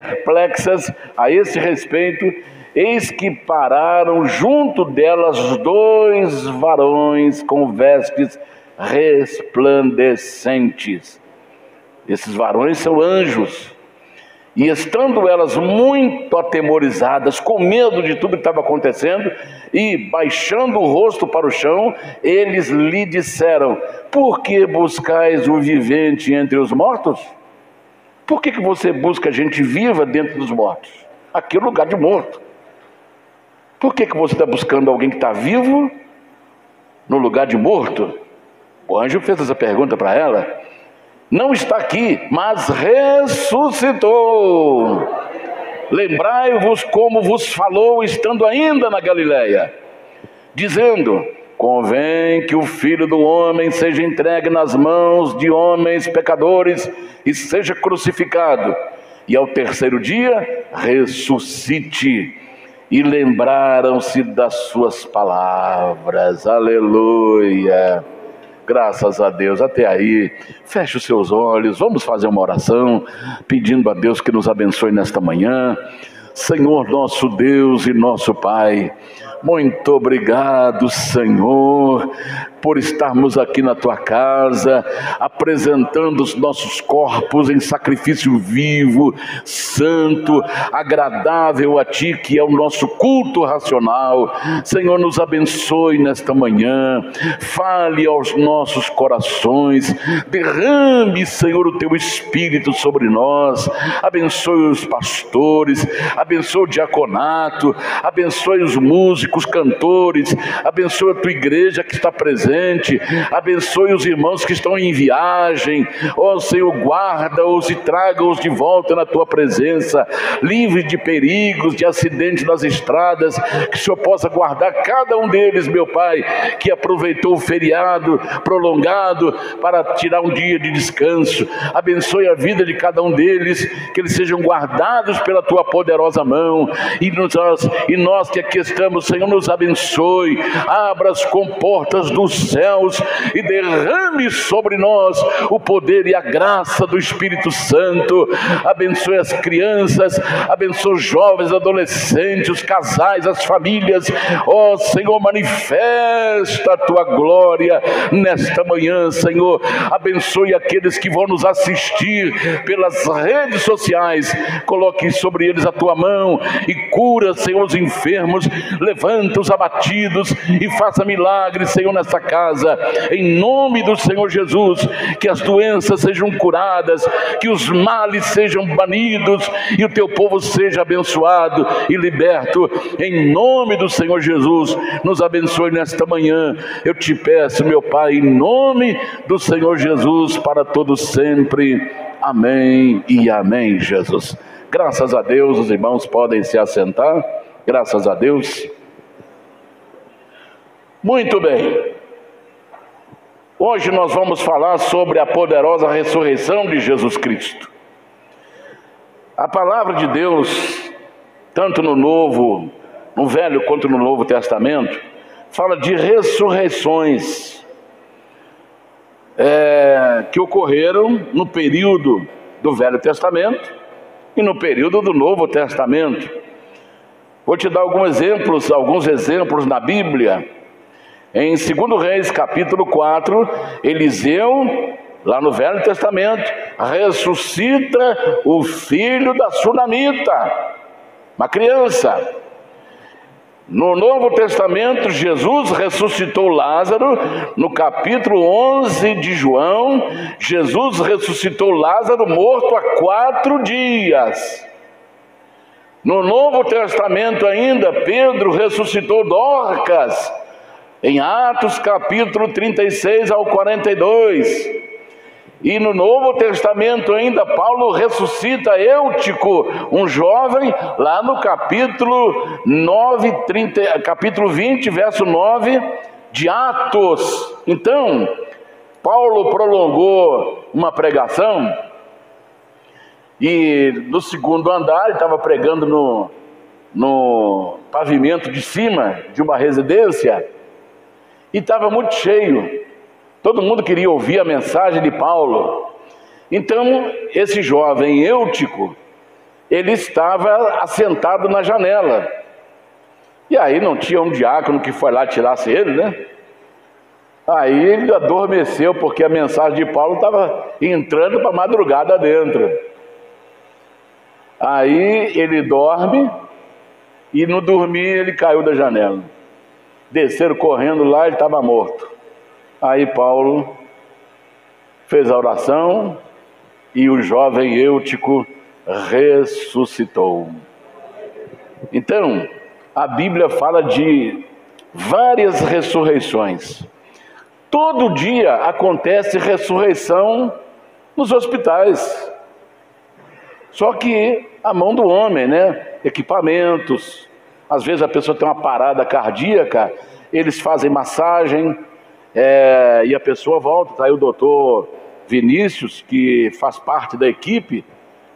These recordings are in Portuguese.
perplexas a esse respeito, eis que pararam junto delas 2 varões com vestes resplandecentes. Esses varões são anjos. E estando elas muito atemorizadas, com medo de tudo que estava acontecendo, e baixando o rosto para o chão, eles lhe disseram: por que buscais o vivente entre os mortos? Por que você busca gente viva dentro dos mortos? Aqui é o lugar de morto. Por que você está buscando alguém que está vivo no lugar de morto? O anjo fez essa pergunta para ela. Não está aqui, mas ressuscitou. Lembrai-vos como vos falou estando ainda na Galileia, dizendo: convém que o Filho do Homem seja entregue nas mãos de homens pecadores e seja crucificado, e ao terceiro dia ressuscite. E lembraram-se das suas palavras. Aleluia. Graças a Deus. Até aí, feche os seus olhos, vamos fazer uma oração, pedindo a Deus que nos abençoe nesta manhã. Senhor nosso Deus e nosso Pai, muito obrigado, Senhor, por estarmos aqui na Tua casa, apresentando os nossos corpos em sacrifício vivo, santo, agradável a Ti, que é o nosso culto racional. Senhor, nos abençoe nesta manhã, fale aos nossos corações, derrame, Senhor, o Teu Espírito sobre nós, abençoe os pastores, abençoe o diaconato, abençoe os músicos, cantores, abençoe a Tua igreja que está presente, abençoe os irmãos que estão em viagem, ó Senhor, guarda-os e traga-os de volta na Tua presença, livre de perigos, de acidentes nas estradas, que o Senhor possa guardar cada um deles, meu Pai, que aproveitou o feriado prolongado para tirar um dia de descanso. Abençoe a vida de cada um deles, que eles sejam guardados pela Tua poderosa mão, e nós que aqui estamos, Senhor, nos abençoe, abra as comportas dos céus e derrame sobre nós o poder e a graça do Espírito Santo. Abençoe as crianças, abençoe os jovens, adolescentes, os casais, as famílias. Ó Senhor, manifesta a Tua glória nesta manhã, Senhor. Abençoe aqueles que vão nos assistir pelas redes sociais, coloque sobre eles a Tua mão e cura, Senhor, os enfermos, levanta os abatidos e faça milagres, Senhor, nessa casa, em nome do Senhor Jesus. Que as doenças sejam curadas, que os males sejam banidos e o Teu povo seja abençoado e liberto, em nome do Senhor Jesus. Nos abençoe nesta manhã, eu Te peço, meu Pai, em nome do Senhor Jesus, para todos sempre. Amém e amém, Jesus. Graças a Deus, os irmãos podem se assentar. Graças a Deus. Muito bem. Hoje nós vamos falar sobre a poderosa ressurreição de Jesus Cristo. A palavra de Deus, tanto no Velho quanto no Novo Testamento, fala de ressurreições que ocorreram no período do Velho Testamento e no período do Novo Testamento. Vou te dar alguns exemplos na Bíblia. Em 2 Reis, capítulo 4, Eliseu, lá no Velho Testamento, ressuscita o filho da Sunamita, uma criança. No Novo Testamento, Jesus ressuscitou Lázaro. No capítulo 11 de João, Jesus ressuscitou Lázaro morto há 4 dias. No Novo Testamento ainda, Pedro ressuscitou Dorcas, em Atos capítulo 36 ao 42. E no Novo Testamento ainda, Paulo ressuscita Eutico, um jovem, lá no capítulo 20, verso 9 de Atos. Então, Paulo prolongou uma pregação, e no segundo andar, ele estava pregando no pavimento de cima de uma residência, e estava muito cheio. Todo mundo queria ouvir a mensagem de Paulo. Então, esse jovem Eutico, ele estava assentado na janela. E aí não tinha um diácono que foi lá tirasse ele, né? Aí ele adormeceu, porque a mensagem de Paulo estava entrando para a madrugada dentro. Aí ele dorme, e no dormir ele caiu da janela. Desceram correndo lá, ele estava morto. Aí Paulo fez a oração, e o jovem Eutico ressuscitou. Então, a Bíblia fala de várias ressurreições. Todo dia acontece ressurreição nos hospitais. Só que a mão do homem, né? Equipamentos. Às vezes a pessoa tem uma parada cardíaca, eles fazem massagem, e a pessoa volta. Está aí o doutor Vinícius, que faz parte da equipe,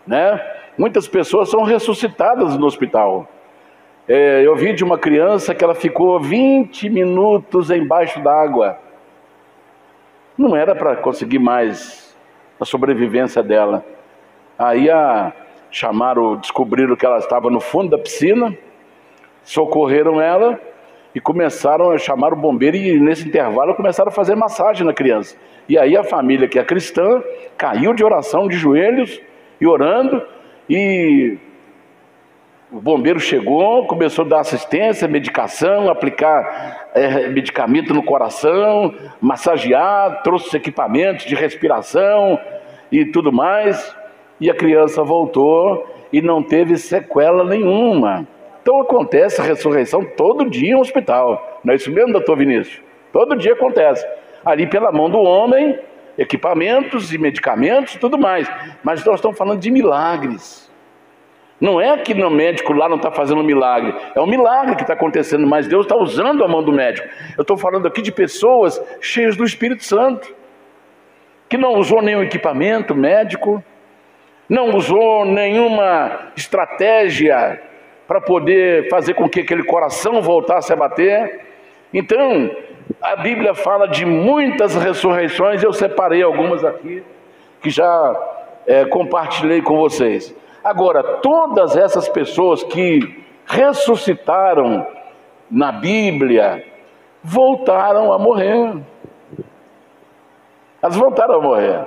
né? Muitas pessoas são ressuscitadas no hospital. Eu vi de uma criança que ela ficou 20 minutos embaixo d'água. Não era para conseguir mais a sobrevivência dela. Aí descobriram que ela estava no fundo da piscina, socorreram ela e começaram a chamar o bombeiro, e nesse intervalo começaram a fazer massagem na criança. E aí a família, que é cristã, caiu de oração, de joelhos e orando, e o bombeiro chegou, começou a dar assistência, medicação, aplicar medicamento no coração, massagear, trouxe equipamentos de respiração e tudo mais, e a criança voltou e não teve sequela nenhuma. Então acontece a ressurreição todo dia no hospital, não é isso mesmo, doutor Vinícius? Todo dia acontece, ali pela mão do homem, equipamentos e medicamentos e tudo mais, mas nós estamos falando de milagres. Não é que o médico lá não está fazendo um milagre, é um milagre que está acontecendo, mas Deus está usando a mão do médico. Eu estou falando aqui de pessoas cheias do Espírito Santo, que não usou nenhum equipamento médico, não usou nenhuma estratégia para poder fazer com que aquele coração voltasse a bater. Então, a Bíblia fala de muitas ressurreições, eu separei algumas aqui, que já compartilhei com vocês. Agora, todas essas pessoas que ressuscitaram na Bíblia, voltaram a morrer. Elas voltaram a morrer.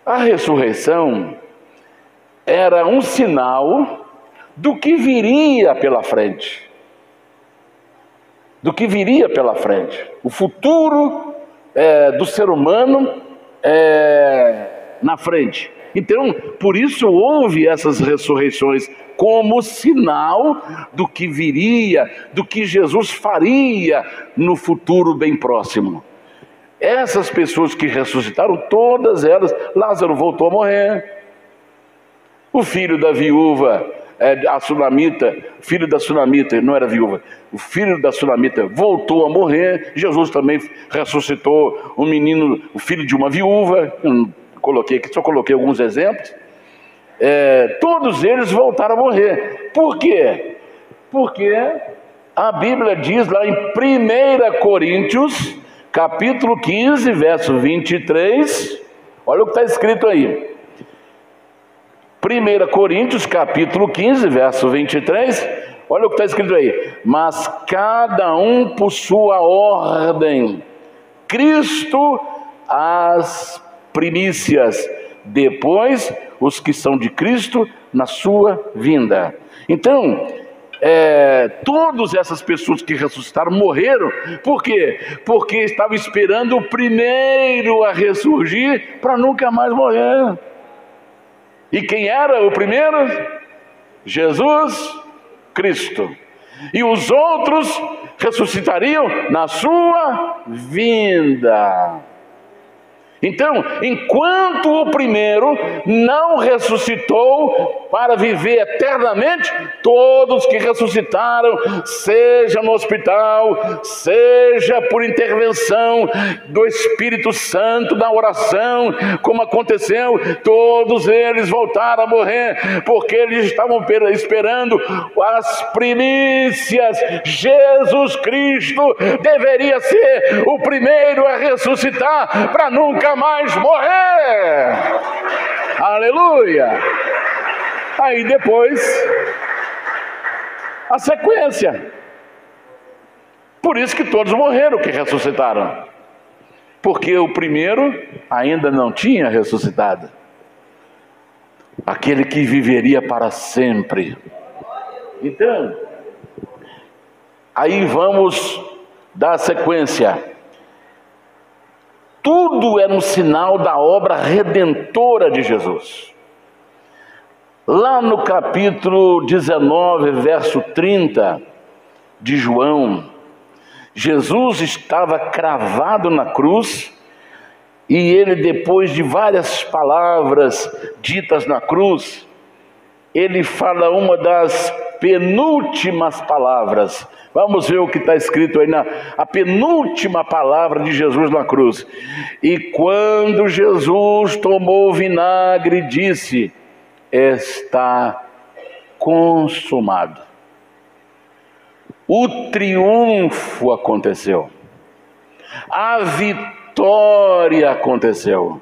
A ressurreição era um sinal do que viria pela frente. Do que viria pela frente. O futuro do ser humano na frente. Então, por isso houve essas ressurreições como sinal do que viria, do que Jesus faria no futuro bem próximo. Essas pessoas que ressuscitaram, todas elas, Lázaro voltou a morrer. O filho da viúva, a sunamita, filho da sunamita, não era viúva, o filho da sunamita voltou a morrer. Jesus também ressuscitou um menino, o filho de uma viúva. Coloquei aqui, só coloquei alguns exemplos. Todos eles voltaram a morrer. Por quê? Porque a Bíblia diz lá em 1 Coríntios, capítulo 15, verso 23, olha o que está escrito aí. 1 Coríntios, capítulo 15, verso 23, olha o que está escrito aí. Mas cada um por sua ordem, Cristo as primícias, depois os que são de Cristo na sua vinda. Então, todas essas pessoas que ressuscitaram morreram. Por quê? Porque estavam esperando o primeiro a ressurgir para nunca mais morrer. E quem era o primeiro? Jesus Cristo. E os outros ressuscitariam na sua vinda. Então, enquanto o primeiro não ressuscitou para viver eternamente, todos que ressuscitaram, seja no hospital, seja por intervenção do Espírito Santo, da oração, como aconteceu, todos eles voltaram a morrer, porque eles estavam esperando as primícias. Jesus Cristo deveria ser o primeiro a ressuscitar para nunca mais morrer. Aleluia. Aí depois, a sequência. Por isso que todos morreram que ressuscitaram. Porque o primeiro ainda não tinha ressuscitado. Aquele que viveria para sempre. Então, aí vamos dar sequência. Tudo era um sinal da obra redentora de Jesus. Lá no capítulo 19, verso 30 de João, Jesus estava cravado na cruz e ele, depois de várias palavras ditas na cruz, ele fala uma das penúltimas palavras. Vamos ver o que está escrito aí a penúltima palavra de Jesus na cruz. E quando Jesus tomou o vinagre, disse: está consumado. O triunfo aconteceu. A vitória aconteceu.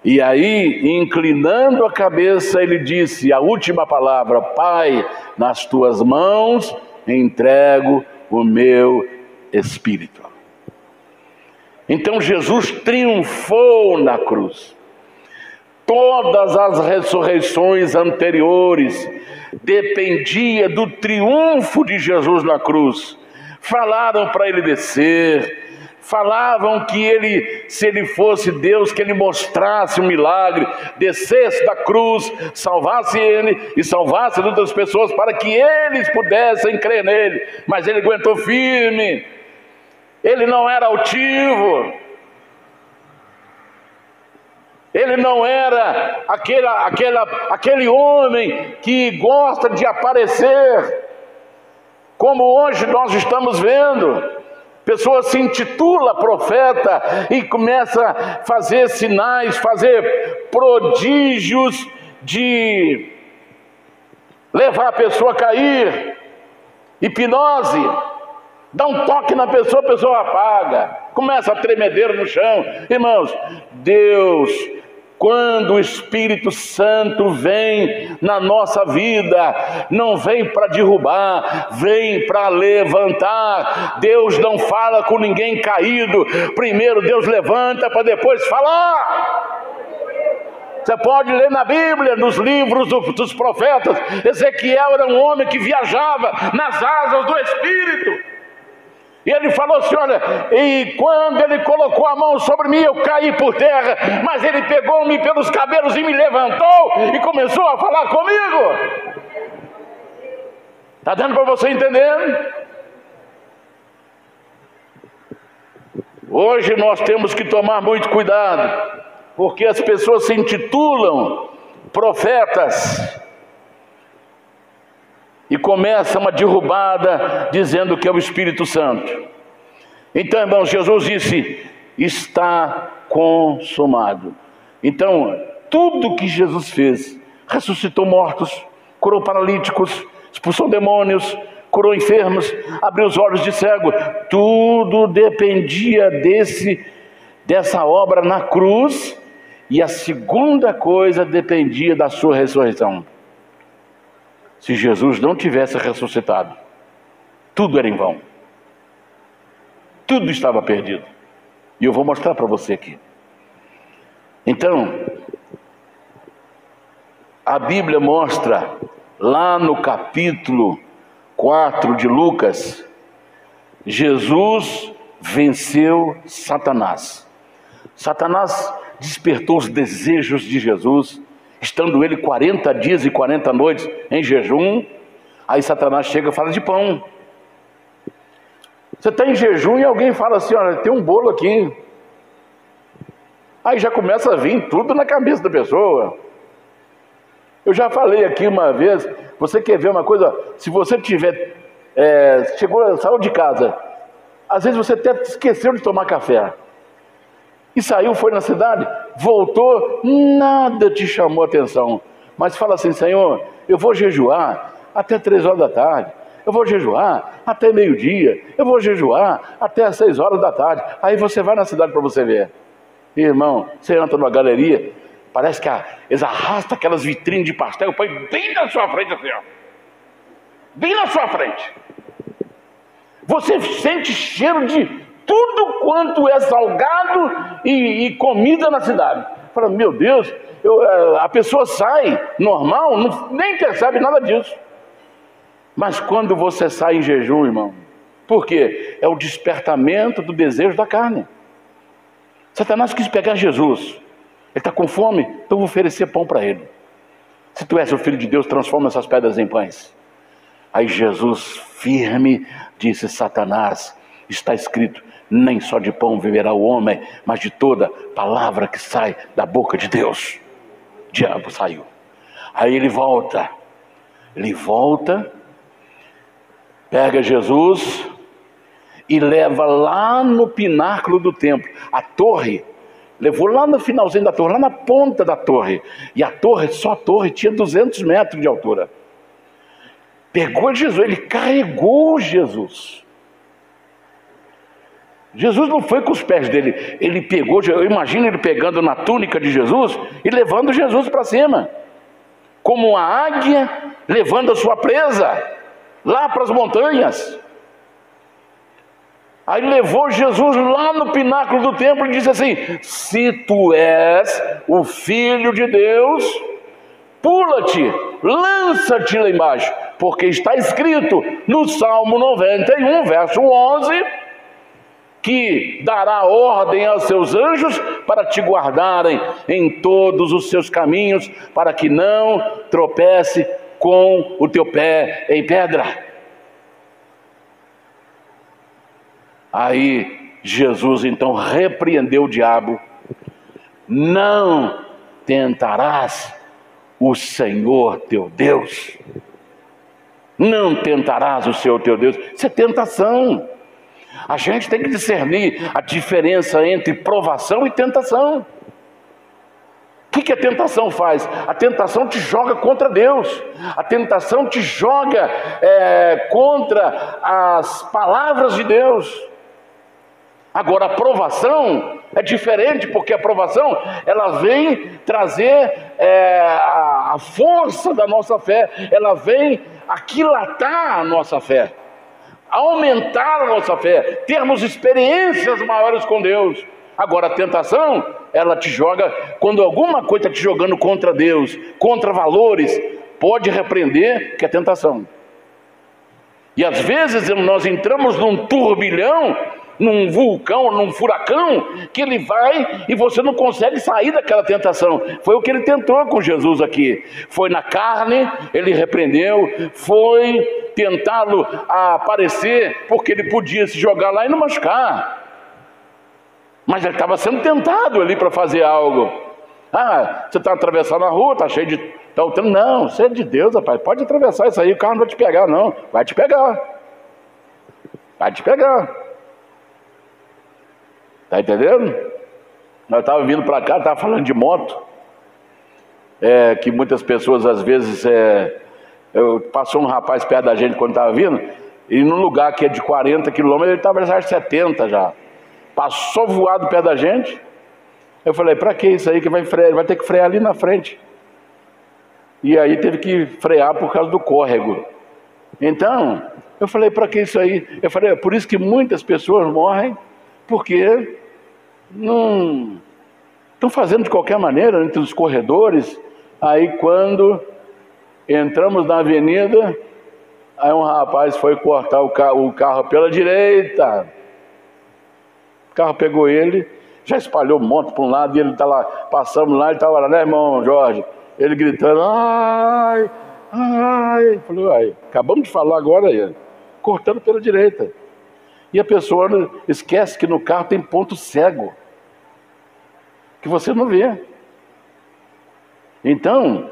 E aí, inclinando a cabeça, ele disse a última palavra: Pai, nas tuas mãos entrego o meu espírito. Então Jesus triunfou na cruz. Todas as ressurreições anteriores dependia do triunfo de Jesus na cruz. Falaram para ele descer, falavam que ele, se ele fosse Deus, que ele mostrasse um milagre, descesse da cruz, salvasse ele e salvasse outras pessoas para que eles pudessem crer nele. Mas ele aguentou firme, ele não era altivo, ele não era aquele homem que gosta de aparecer, como hoje nós estamos vendo. Pessoa se intitula profeta e começa a fazer sinais, fazer prodígios de levar a pessoa a cair, hipnose, dá um toque na pessoa, a pessoa apaga, começa a tremedeira no chão. Irmãos, Deus, quando o Espírito Santo vem na nossa vida, não vem para derrubar, vem para levantar. Deus não fala com ninguém caído. Primeiro Deus levanta para depois falar. Você pode ler na Bíblia, nos livros dos profetas, Ezequiel era um homem que viajava nas asas do Espírito. E ele falou assim: olha, e quando ele colocou a mão sobre mim, eu caí por terra, mas ele pegou-me pelos cabelos e me levantou e começou a falar comigo. Está dando para você entender? Hoje nós temos que tomar muito cuidado, porque as pessoas se intitulam profetas e começa uma derrubada dizendo que é o Espírito Santo. Então, irmãos, Jesus disse: está consumado. Então, tudo que Jesus fez, ressuscitou mortos, curou paralíticos, expulsou demônios, curou enfermos, abriu os olhos de cego, tudo dependia dessa obra na cruz. E a segunda coisa dependia da sua ressurreição. Se Jesus não tivesse ressuscitado, tudo era em vão. Tudo estava perdido. E eu vou mostrar para você aqui. Então, a Bíblia mostra, lá no capítulo 4 de Lucas, Jesus venceu Satanás. Satanás despertou os desejos de Jesus, estando ele 40 dias e 40 noites em jejum. Aí Satanás chega e fala de pão. Você está em jejum e alguém fala assim: olha, tem um bolo aqui. Aí já começa a vir tudo na cabeça da pessoa. Eu já falei aqui uma vez, você quer ver uma coisa? Se você tiver, saiu de casa, às vezes você até esqueceu de tomar café, e saiu, foi na cidade, voltou, nada te chamou a atenção, mas fala assim: Senhor, eu vou jejuar até 3 horas da tarde, eu vou jejuar até meio-dia, eu vou jejuar até as 6 horas da tarde. Aí você vai na cidade para você ver. Irmão, você entra numa galeria, Parece que eles arrastam aquelas vitrines de pastel, põe bem na sua frente assim, ó. Bem na sua frente. Você sente cheiro de tudo quanto é salgado e comida na cidade. Fala, meu Deus, a pessoa sai normal, nem percebe nada disso. Mas quando você sai em jejum, irmão, por quê? É o despertamento do desejo da carne. Satanás quis pegar Jesus. Ele está com fome, então eu vou oferecer pão para ele. Se tu és o Filho de Deus, transforma essas pedras em pães. Aí Jesus, firme, disse, Satanás, está escrito, nem só de pão viverá o homem, mas de toda palavra que sai da boca de Deus. O diabo saiu. Aí ele volta, pega Jesus e leva lá no pináculo do templo. A torre, levou lá no finalzinho da torre, lá na ponta da torre. E a torre, só a torre, tinha 200 metros de altura. Pegou Jesus, ele carregou Jesus. Jesus não foi com os pés dele, ele pegou, eu imagino ele pegando na túnica de Jesus e levando Jesus para cima. Como uma águia levando a sua presa lá para as montanhas. Aí levou Jesus lá no pináculo do templo e disse assim, se tu és o Filho de Deus, pula-te, lança-te lá embaixo, porque está escrito no Salmo 91, verso 11, que dará ordem aos seus anjos para te guardarem em todos os seus caminhos, para que não tropece com o teu pé em pedra. Aí Jesus então repreendeu o diabo, não tentarás o Senhor teu Deus. Não tentarás o Senhor teu Deus. Isso é tentação. A gente tem que discernir a diferença entre provação e tentação. O que a tentação faz? A tentação te joga contra Deus. A tentação te joga contra as palavras de Deus. Agora, a provação é diferente, porque a provação ela vem trazer a força da nossa fé, ela vem aquilatar a nossa fé, aumentar a nossa fé, termos experiências maiores com Deus. Agora, a tentação, ela te joga, quando alguma coisa está te jogando contra Deus, contra valores, pode repreender, que é tentação. E às vezes nós entramos num turbilhão, num vulcão, num furacão, que ele vai e você não consegue sair daquela tentação. Foi o que ele tentou com Jesus aqui. Foi na carne, ele repreendeu, foi tentá-lo a aparecer, porque ele podia se jogar lá e não machucar. Mas ele estava sendo tentado ali para fazer algo. Ah, você está atravessando a rua, está cheio de... Não, você é de Deus, rapaz, pode atravessar isso aí, o carro não vai te pegar não. Vai te pegar. Vai te pegar. Está entendendo? Nós estávamos vindo para cá, estava falando de moto, que muitas pessoas às vezes, passou um rapaz perto da gente quando estava vindo, e num lugar que é de 40 quilômetros, ele estava já de 70 já, passou voado perto da gente. Eu falei, para que isso aí que vai frear? Vai ter que frear ali na frente. E aí teve que frear por causa do córrego. Então, eu falei, para que isso aí? Eu falei, é por isso que muitas pessoas morrem, porque não estão fazendo de qualquer maneira entre os corredores. Aí quando entramos na avenida, aí um rapaz foi cortar o carro pela direita, o carro pegou ele, já espalhou moto para um lado, e ele está lá, passamos lá, ele estava lá, né, irmão Jorge? Ele gritando, ai, ai. Falei, ai, acabamos de falar agora aí, cortando pela direita. E a pessoa esquece que no carro tem ponto cego, que você não vê. Então,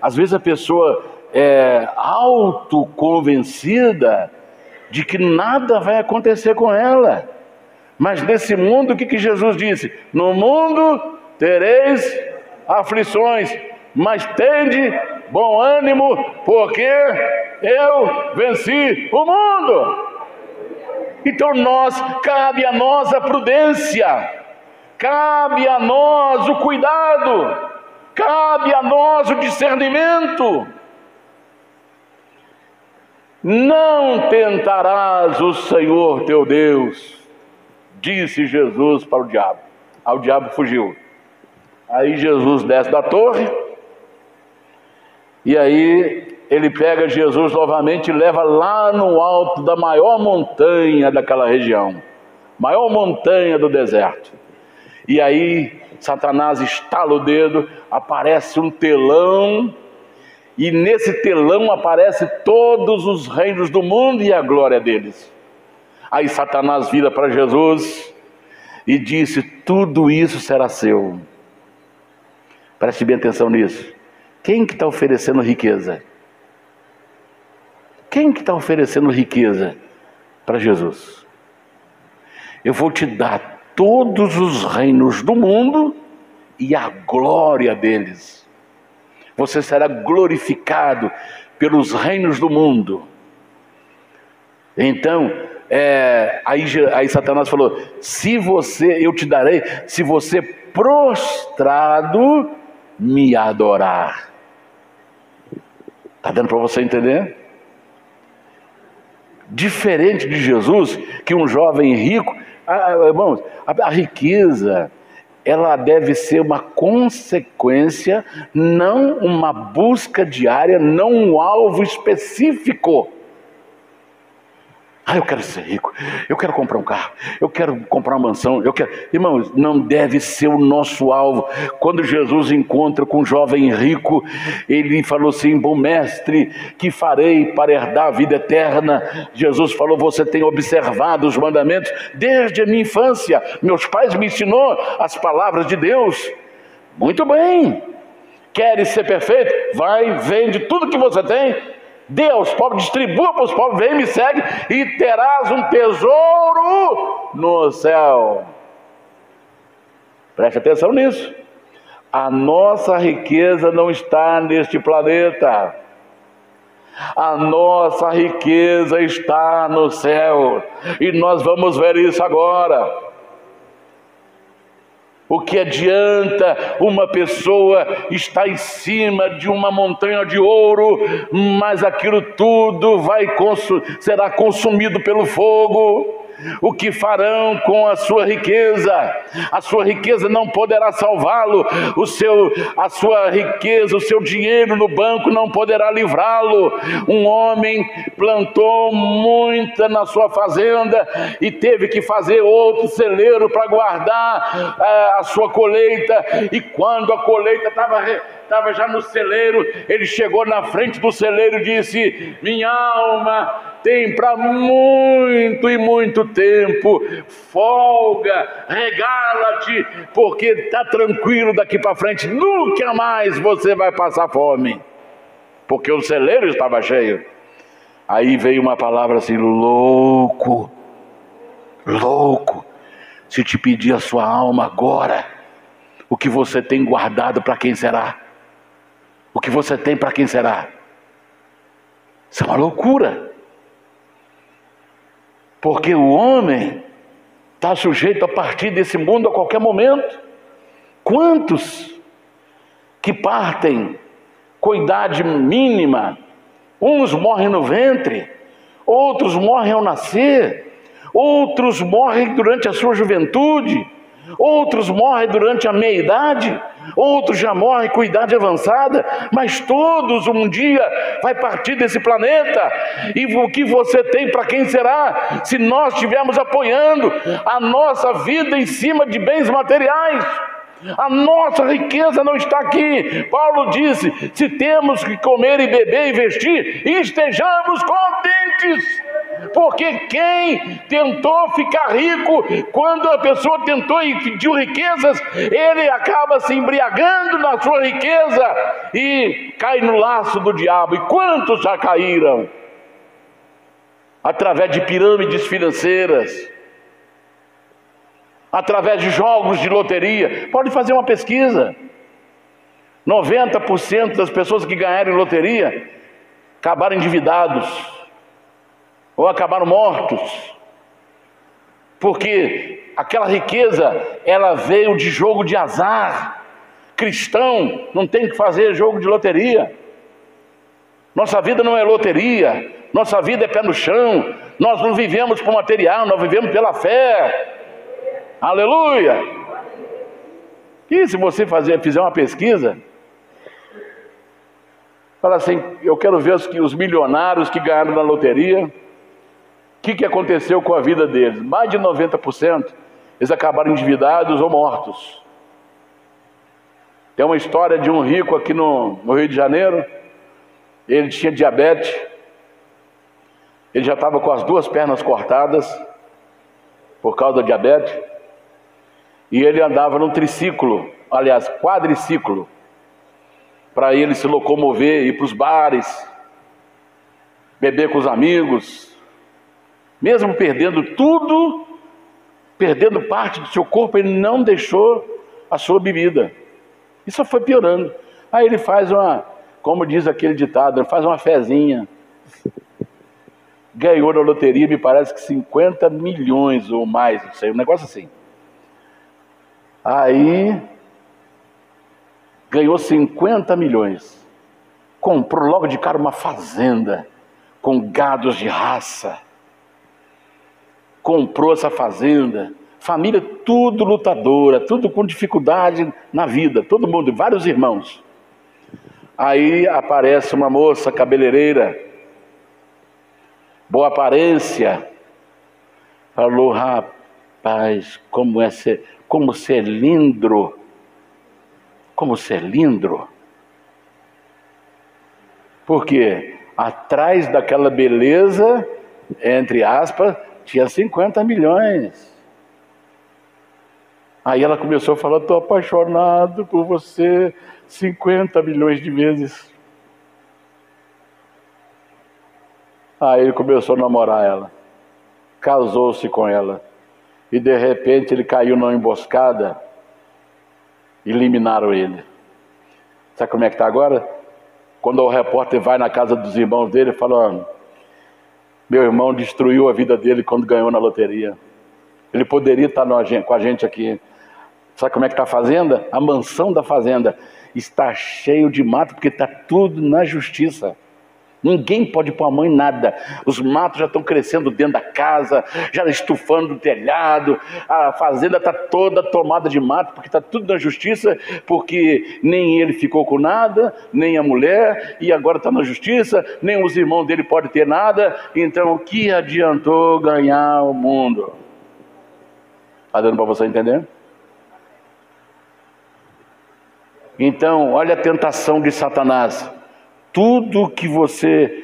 às vezes a pessoa é autoconvencida de que nada vai acontecer com ela. Mas nesse mundo, o que Jesus disse? No mundo tereis aflições, mas tende bom ânimo, porque eu venci o mundo. Então cabe a nós a prudência. cabe a nós o cuidado, cabe a nós o discernimento. Não tentarás o Senhor teu Deus, disse Jesus para o diabo. Aí o diabo fugiu. Aí Jesus desce da torre, e aí ele pega Jesus novamente e leva lá no alto da maior montanha daquela região, maior montanha do deserto. E aí Satanás estala o dedo, aparece um telão, e nesse telão aparece todos os reinos do mundo e a glória deles. Aí Satanás vira para Jesus e disse: tudo isso será seu. Preste bem atenção nisso. Quem que está oferecendo riqueza? Quem que está oferecendo riqueza para Jesus? Eu vou te dar todos os reinos do mundo e a glória deles. Você será glorificado pelos reinos do mundo. Então, aí Satanás falou: eu te darei, se você prostrado me adorar. Está dando para você entender? Diferente de Jesus, que um jovem rico, irmãos, a riqueza, ela deve ser uma consequência, não uma busca diária, não um alvo específico. Eu quero ser rico, eu quero comprar um carro, eu quero comprar uma mansão, Irmãos, não deve ser o nosso alvo. Quando Jesus encontra com um jovem rico, ele falou assim: bom mestre, que farei para herdar a vida eterna? Jesus falou: você tem observado os mandamentos desde a minha infância, meus pais me ensinou as palavras de Deus. Muito bem, queres ser perfeito? Vai, vende tudo que você tem, dê aos pobres, distribua para os pobres, vem, me segue e terás um tesouro no céu. Preste atenção nisso. A nossa riqueza não está neste planeta. A nossa riqueza está no céu. E nós vamos ver isso agora. O que adianta uma pessoa estar em cima de uma montanha de ouro, mas aquilo tudo será consumido pelo fogo? O que farão com a sua riqueza? A sua riqueza não poderá salvá-lo. A sua riqueza, o seu dinheiro no banco não poderá livrá-lo. Um homem plantou muita na sua fazenda e teve que fazer outro celeiro para guardar a sua colheita. E quando a colheita estava já no celeiro, ele chegou na frente do celeiro e disse: minha alma tem para muito e muito tempo, folga, regala-te, porque está tranquilo daqui para frente, nunca mais você vai passar fome, porque o celeiro estava cheio. Aí veio uma palavra assim: louco, se te pedir a sua alma agora, o que você tem guardado, para quem será? O que você tem, para quem será? Isso é uma loucura. Porque o homem está sujeito a partir desse mundo a qualquer momento. Quantos que partem com idade mínima? Uns morrem no ventre, outros morrem ao nascer, outros morrem durante a sua juventude, outros morrem durante a meia-idade, outros já morrem com idade avançada, mas todos um dia vai partir desse planeta. E o que você tem, para quem será? Se nós estivermos apoiando a nossa vida em cima de bens materiais, a nossa riqueza não está aqui. Paulo disse: se temos que comer e beber e vestir, estejamos contentes. Porque quem tentou ficar rico, quando a pessoa tentou e pediu riquezas, ele acaba se embriagando na sua riqueza e cai no laço do diabo. E quantos já caíram? Através de pirâmides financeiras, através de jogos de loteria. Pode fazer uma pesquisa. 90% das pessoas que ganharam em loteria acabaram endividados ou acabaram mortos, porque aquela riqueza, ela veio de jogo de azar. Cristão não tem que fazer jogo de loteria. Nossa vida não é loteria, nossa vida é pé no chão. Nós não vivemos por material, nós vivemos pela fé. Aleluia! E se você fizer uma pesquisa, fala assim, eu quero ver os milionários que ganharam na loteria, o que aconteceu com a vida deles? Mais de 90% eles acabaram endividados ou mortos. Tem uma história de um rico aqui no Rio de Janeiro. Ele tinha diabetes, ele já estava com as 2 pernas cortadas por causa da diabetes, e ele andava num triciclo, aliás, quadriciclo, para ele se locomover, ir para os bares, beber com os amigos, mesmo perdendo tudo, perdendo parte do seu corpo, ele não deixou a sua bebida. Isso só foi piorando. Aí ele faz como diz aquele ditado, faz uma fezinha. Ganhou na loteria, me parece que 50 milhões ou mais, não sei, um negócio assim. Aí, ganhou 50 milhões. Comprou logo de cara uma fazenda, com gados de raça. Comprou essa fazenda. Família tudo lutadora, tudo com dificuldade na vida, todo mundo, vários irmãos. Aí aparece uma moça cabeleireira, boa aparência. Falou, rapaz, como você é lindo. Como você é lindo. Porque atrás daquela beleza, entre aspas, tinha 50 milhões. Aí ela começou a falar, estou apaixonado por você 50 milhões de vezes. Aí ele começou a namorar ela, casou-se com ela, e de repente ele caiu numa emboscada, eliminaram ele. Sabe como é que está agora? Quando o repórter vai na casa dos irmãos dele, fala, meu irmão destruiu a vida dele quando ganhou na loteria. Ele poderia estar com a gente aqui. Sabe como é que está a fazenda? A mansão da fazenda está cheio de mato, porque está tudo na justiça. Ninguém pode pôr a mão em nada. Os matos já estão crescendo dentro da casa, já estufando o telhado. A fazenda está toda tomada de mato, porque está tudo na justiça, porque nem ele ficou com nada, nem a mulher, e agora está na justiça, nem os irmãos dele podem ter nada. Então o que adiantou ganhar o mundo? Está dando para você entender? Então, olha a tentação de Satanás. Tudo que você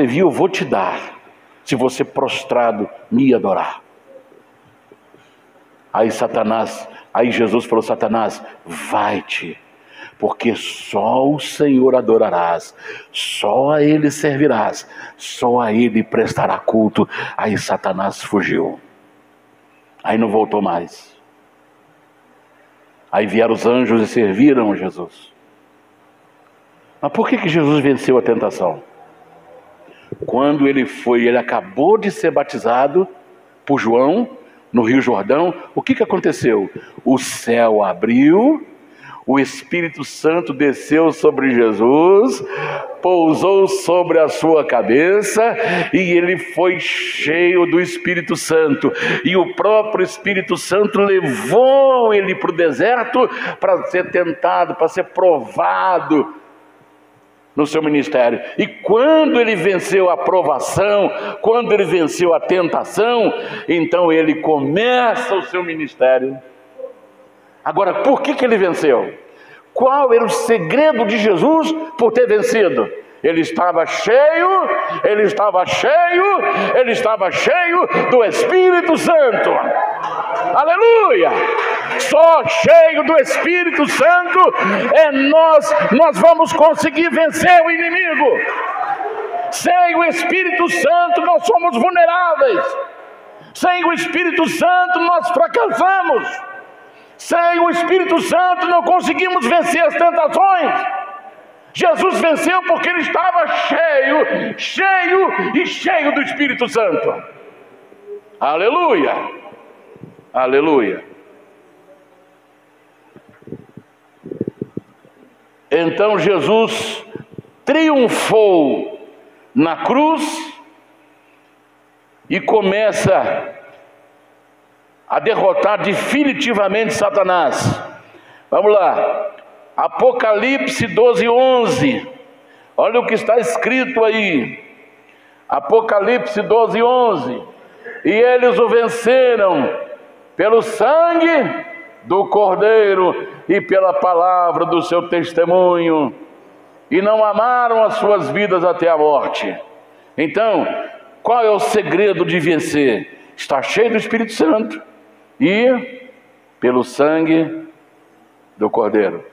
viu, eu vou te dar, se você prostrado me adorar. Aí Jesus falou, Satanás, vai-te, porque só o Senhor adorarás, só a Ele servirás, só a Ele prestará culto. Aí Satanás fugiu, aí não voltou mais. Aí vieram os anjos e serviram Jesus. Mas por que Jesus venceu a tentação? Quando ele acabou de ser batizado por João, no Rio Jordão, o que aconteceu? O céu abriu, o Espírito Santo desceu sobre Jesus, pousou sobre a sua cabeça, e ele foi cheio do Espírito Santo, e o próprio Espírito Santo levou ele para o deserto, para ser tentado, para ser provado no seu ministério. E quando ele venceu a provação, quando ele venceu a tentação, então ele começa o seu ministério. Agora, por que ele venceu? Qual era o segredo de Jesus por ter vencido? Ele estava cheio do Espírito Santo. Aleluia! Só cheio do Espírito Santo nós vamos conseguir vencer o inimigo. Sem o Espírito Santo nós somos vulneráveis. Sem o Espírito Santo nós fracassamos. Sem o Espírito Santo não conseguimos vencer as tentações. Jesus venceu porque ele estava cheio do Espírito Santo. Aleluia! Aleluia. Então Jesus triunfou na cruz e começa a derrotar definitivamente Satanás. Vamos lá, Apocalipse 12:11. Olha o que está escrito aí, Apocalipse 12:11. E eles o venceram pelo sangue do Cordeiro e pela palavra do seu testemunho, e não amaram as suas vidas até a morte. Então, qual é o segredo de vencer? Estar cheio do Espírito Santo e pelo sangue do Cordeiro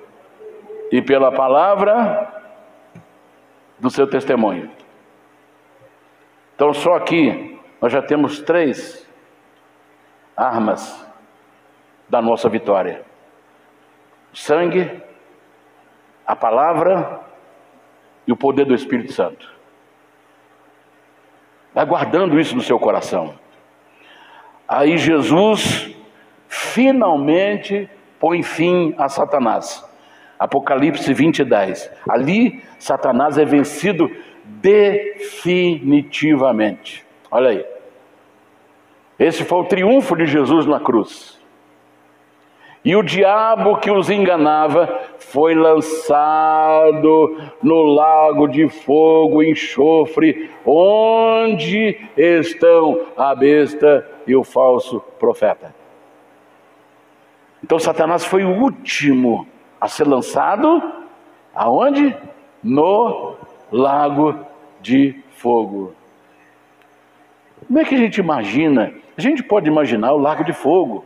e pela palavra do seu testemunho. Então, só aqui nós já temos 3 armas da nossa vitória: o sangue, a palavra e o poder do Espírito Santo. Vai guardando isso no seu coração. Aí Jesus finalmente põe fim a Satanás. Apocalipse 20:10. Ali Satanás é vencido definitivamente. Olha aí. Esse foi o triunfo de Jesus na cruz. E o diabo que os enganava foi lançado no lago de fogo e enxofre, onde estão a besta e o falso profeta. Então Satanás foi o último a ser lançado, aonde? No lago de fogo. Como é que a gente imagina? A gente pode imaginar o lago de fogo.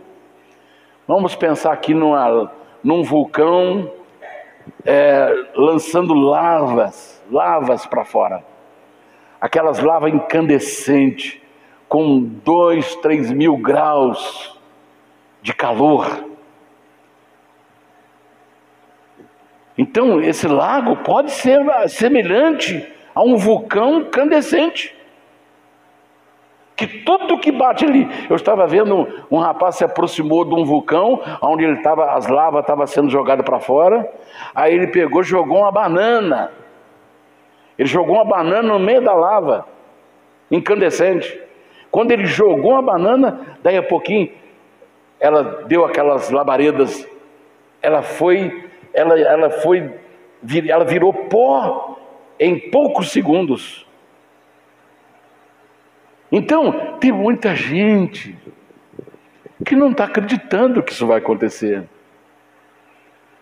Vamos pensar aqui num vulcão lançando lavas para fora. Aquelas lavas incandescentes, com 2, 3 mil graus de calor. Então, esse lago pode ser semelhante a um vulcão incandescente, que tudo que bate ali. Eu estava vendo um rapaz se aproximou de um vulcão, onde ele estava, as lavas estavam sendo jogadas para fora. Aí ele pegou e jogou uma banana. Ele jogou uma banana no meio da lava, incandescente. Quando ele jogou uma banana, daí a pouquinho, ela deu aquelas labaredas. Ela virou pó em poucos segundos. Então, tem muita gente que não está acreditando que isso vai acontecer.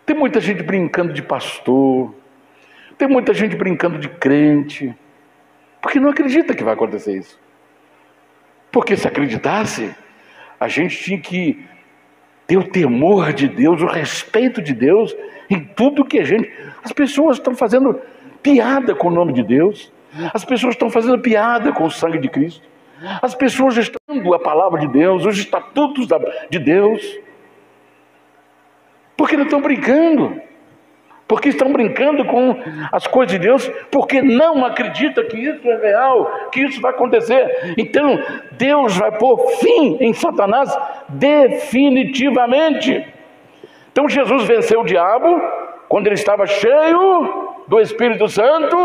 Tem muita gente brincando de pastor, tem muita gente brincando de crente, porque não acredita que vai acontecer isso. Porque se acreditasse, a gente tinha que ter o temor de Deus, o respeito de Deus em tudo que a gente... As pessoas estão fazendo piada com o nome de Deus, as pessoas estão fazendo piada com o sangue de Cristo. As pessoas estão dando a palavra de Deus, os estatutos de Deus, porque não estão brincando, porque estão brincando com as coisas de Deus, porque não acreditam que isso é real, que isso vai acontecer. Então Deus vai pôr fim em Satanás definitivamente. Então Jesus venceu o diabo quando ele estava cheio do Espírito Santo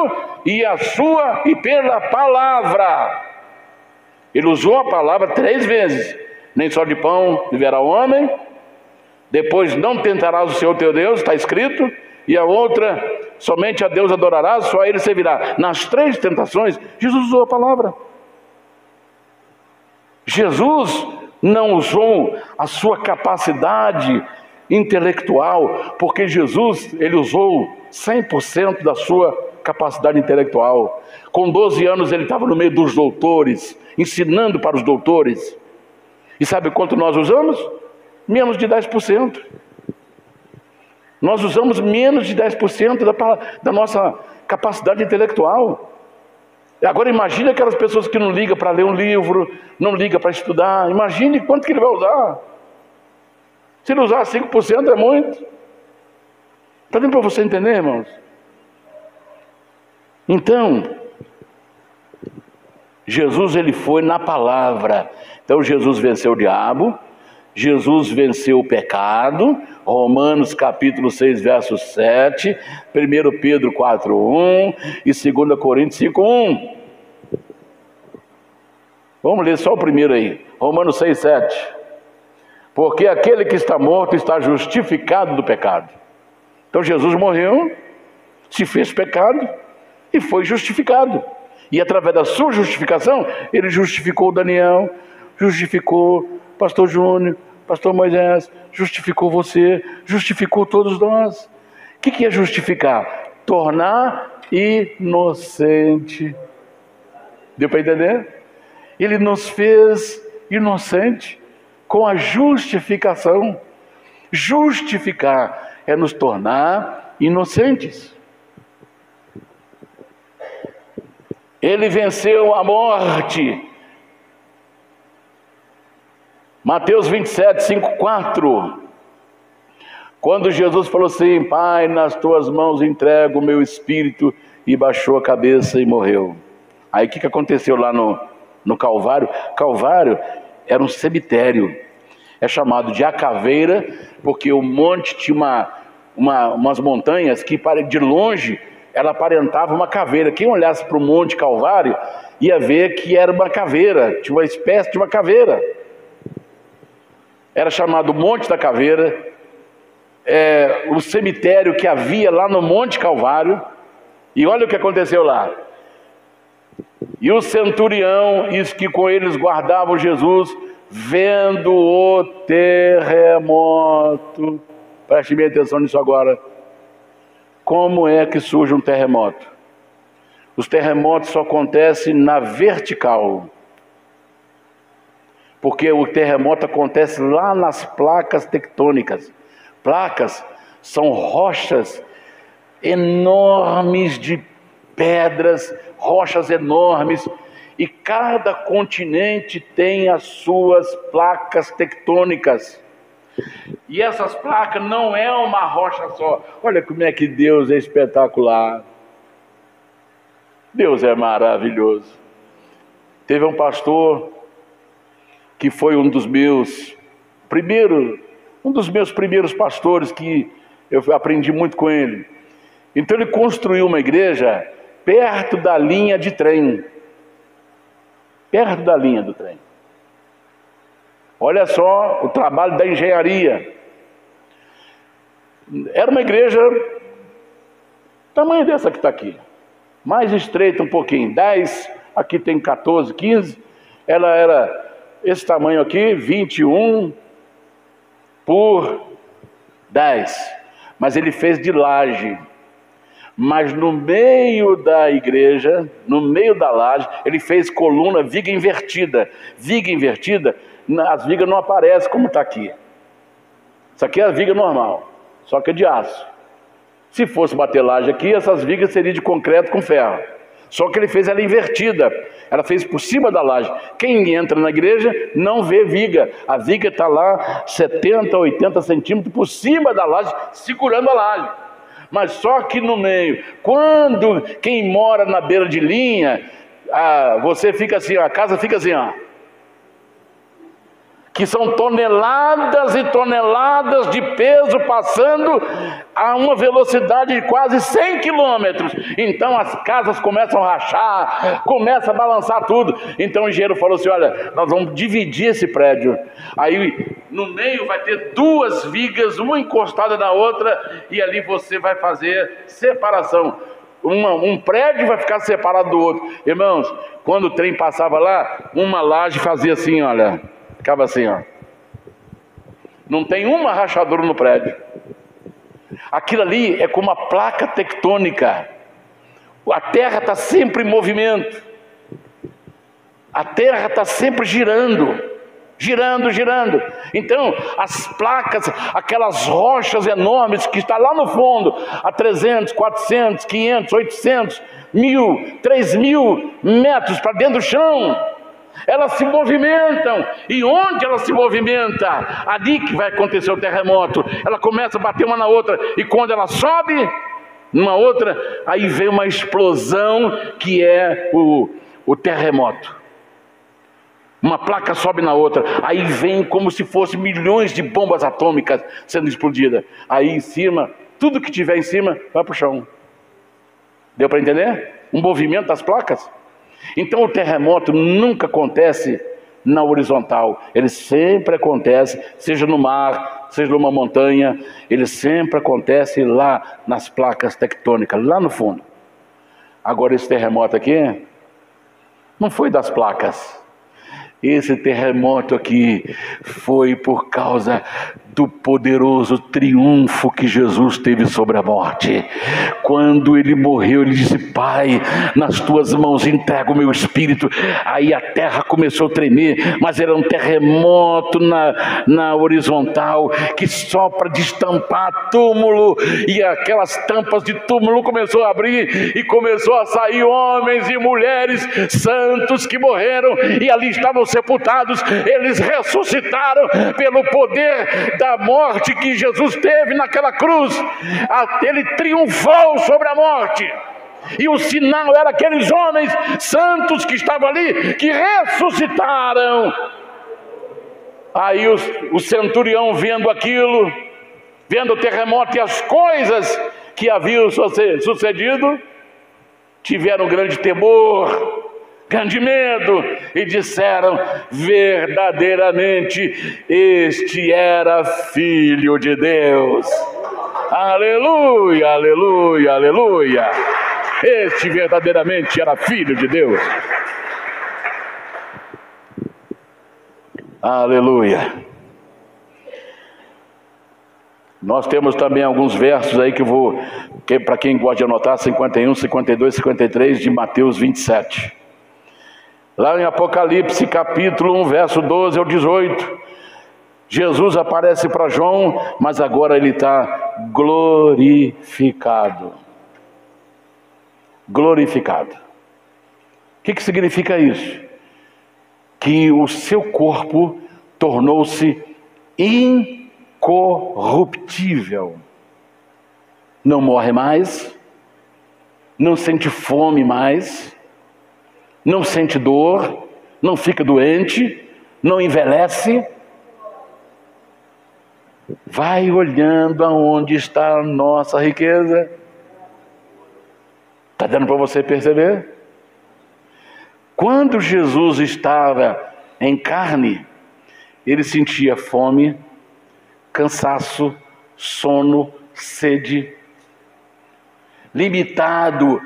e pela palavra. Ele usou a palavra 3 vezes. Nem só de pão viverá o homem. Depois, não tentarás o Senhor teu Deus, está escrito. E a outra, somente a Deus adorarás, só a Ele servirá. Nas 3 tentações, Jesus usou a palavra. Jesus não usou a sua capacidade intelectual, porque Jesus, ele usou 100% da sua capacidade intelectual. Com 12 anos ele estava no meio dos doutores, ensinando para os doutores. E sabe quanto nós usamos? Menos de 10%. Nós usamos menos de 10% da nossa capacidade intelectual. Agora imagine aquelas pessoas que não ligam para ler um livro, não ligam para estudar. Imagine quanto que ele vai usar. Se ele usar 5% é muito. Está dando para você entender, irmãos? Então, Jesus ele foi na palavra. Então Jesus venceu o diabo, Jesus venceu o pecado, Romanos capítulo 6, verso 7, 1 Pedro 4:1 e 2 Coríntios 5:1. Vamos ler só o primeiro aí, Romanos 6, 7. Porque aquele que está morto está justificado do pecado. Então Jesus morreu, se fez pecado e foi justificado. E através da sua justificação, ele justificou Daniel, justificou pastor Júnior, pastor Moisés, justificou você, justificou todos nós. O que é justificar? Tornar inocente. Deu para entender? Ele nos fez inocente com a justificação. Justificar é nos tornar inocentes. Ele venceu a morte. Mateus 27, 5, 4. Quando Jesus falou assim: Pai, nas tuas mãos entrego o meu espírito, e baixou a cabeça e morreu. Aí o que aconteceu lá no Calvário? Calvário era um cemitério. É chamado de a caveira, porque o monte tinha umas montanhas que de longe ela aparentava uma caveira. Quem olhasse para o Monte Calvário ia ver que era uma caveira, tinha uma espécie de uma caveira. Era chamado Monte da Caveira. O cemitério que havia lá no Monte Calvário. E olha o que aconteceu lá. E o centurião e os que com eles guardavam Jesus, vendo o terremoto. Preste bem atenção nisso agora. Como é que surge um terremoto? Os terremotos só acontecem na vertical. Porque o terremoto acontece lá nas placas tectônicas. Placas são rochas enormes de pedras, rochas enormes, e cada continente tem as suas placas tectônicas. E essas placas não é uma rocha só. Olha como é que Deus é espetacular. Deus é maravilhoso. Teve um pastor que foi um dos meus primeiros pastores, que eu aprendi muito com ele. Então ele construiu uma igreja perto da linha de trem. Perto da linha do trem. Olha só o trabalho da engenharia. Era uma igreja tamanho dessa que está aqui, mais estreita um pouquinho, 10, aqui tem 14, 15. Ela era esse tamanho aqui, 21 por 10. Mas ele fez de laje. Mas no meio da igreja, no meio da laje, ele fez coluna, viga invertida. Viga invertida, as vigas não aparecem como está aqui. Isso aqui é a viga normal, só que é de aço. Se fosse bater laje aqui, essas vigas seriam de concreto com ferro. Só que ele fez ela invertida. Ela fez por cima da laje. Quem entra na igreja não vê viga. A viga está lá 70, 80 centímetros por cima da laje, segurando a laje. Mas só que no meio, quando quem mora na beira de linha, você fica assim, a casa fica assim, ó. Que são toneladas e toneladas de peso passando a uma velocidade de quase 100 quilômetros. Então as casas começam a rachar, começa a balançar tudo. Então o engenheiro falou assim: olha, nós vamos dividir esse prédio. Aí no meio vai ter duas vigas, uma encostada na outra, e ali você vai fazer separação. Um prédio vai ficar separado do outro. Irmãos, quando o trem passava lá, uma laje fazia assim, olha. Ficava assim, ó. Não tem uma rachadura no prédio. Aquilo ali é como uma placa tectônica. A terra está sempre em movimento. A terra está sempre girando. Girando, girando. Então, as placas, aquelas rochas enormes que estão lá no fundo, a 300, 400, 500, 800, 1.000, 3.000 metros para dentro do chão, elas se movimentam. E onde ela se movimenta, ali que vai acontecer o terremoto. Ela começa a bater uma na outra, e quando ela sobe numa outra, aí vem uma explosão que é o terremoto. Uma placa sobe na outra, aí vem como se fosse milhões de bombas atômicas sendo explodidas. Aí em cima, tudo que tiver em cima vai para o chão. Deu para entender? Um movimento das placas. Então o terremoto nunca acontece na horizontal, ele sempre acontece, seja no mar, seja numa montanha, ele sempre acontece lá nas placas tectônicas, lá no fundo. Agora esse terremoto aqui não foi das placas. Esse terremoto aqui foi por causa do poderoso triunfo que Jesus teve sobre a morte. Quando ele morreu, ele disse: Pai, nas tuas mãos entrego o meu espírito. Aí a terra começou a tremer, mas era um terremoto na horizontal, que só para destampar túmulo, e aquelas tampas de túmulo começou a abrir, e começou a sair homens e mulheres santos que morreram, e ali estavam sepultados. Eles ressuscitaram pelo poder da morte que Jesus teve naquela cruz. Ele triunfou sobre a morte, e o sinal era aqueles homens santos que estavam ali, que ressuscitaram. Aí o centurião, vendo aquilo, vendo o terremoto e as coisas que haviam sucedido, tiveram grande temor, grande medo, e disseram: verdadeiramente este era Filho de Deus. Aleluia, aleluia, aleluia. Este verdadeiramente era Filho de Deus. Aleluia. Nós temos também alguns versos aí que para quem gosta de anotar, 51, 52, 53 de Mateus 27. Lá em Apocalipse capítulo 1, verso 12 ao 18, Jesus aparece para João, mas agora ele está glorificado. Glorificado. O que significa isso? Que o seu corpo tornou-se incorruptível. Não morre mais, não sente fome mais, não sente dor, não fica doente, não envelhece. Vai olhando aonde está a nossa riqueza. Está dando para você perceber? Quando Jesus estava em carne, ele sentia fome, cansaço, sono, sede, limitado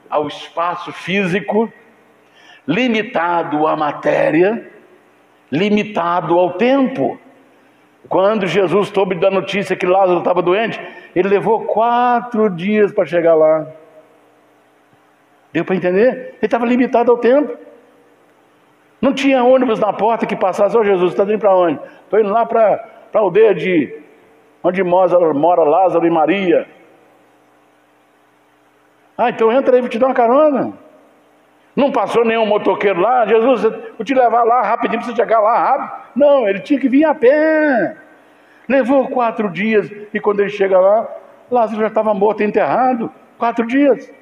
ao espaço físico, limitado à matéria, limitado ao tempo. Quando Jesus soube da notícia que Lázaro estava doente, ele levou 4 dias para chegar lá. Deu para entender? Ele estava limitado ao tempo. Não tinha ônibus na porta que passasse: Ô Jesus, você está indo para onde? Estou indo lá para a aldeia onde mora Lázaro e Maria. Ah, então entra aí, vou te dar uma carona. Não passou nenhum motoqueiro lá: Jesus, vou te levar lá rapidinho para você chegar lá rápido. Não, ele tinha que vir a pé. Levou 4 dias, e quando ele chega lá, Lázaro já estava morto, enterrado. 4 dias.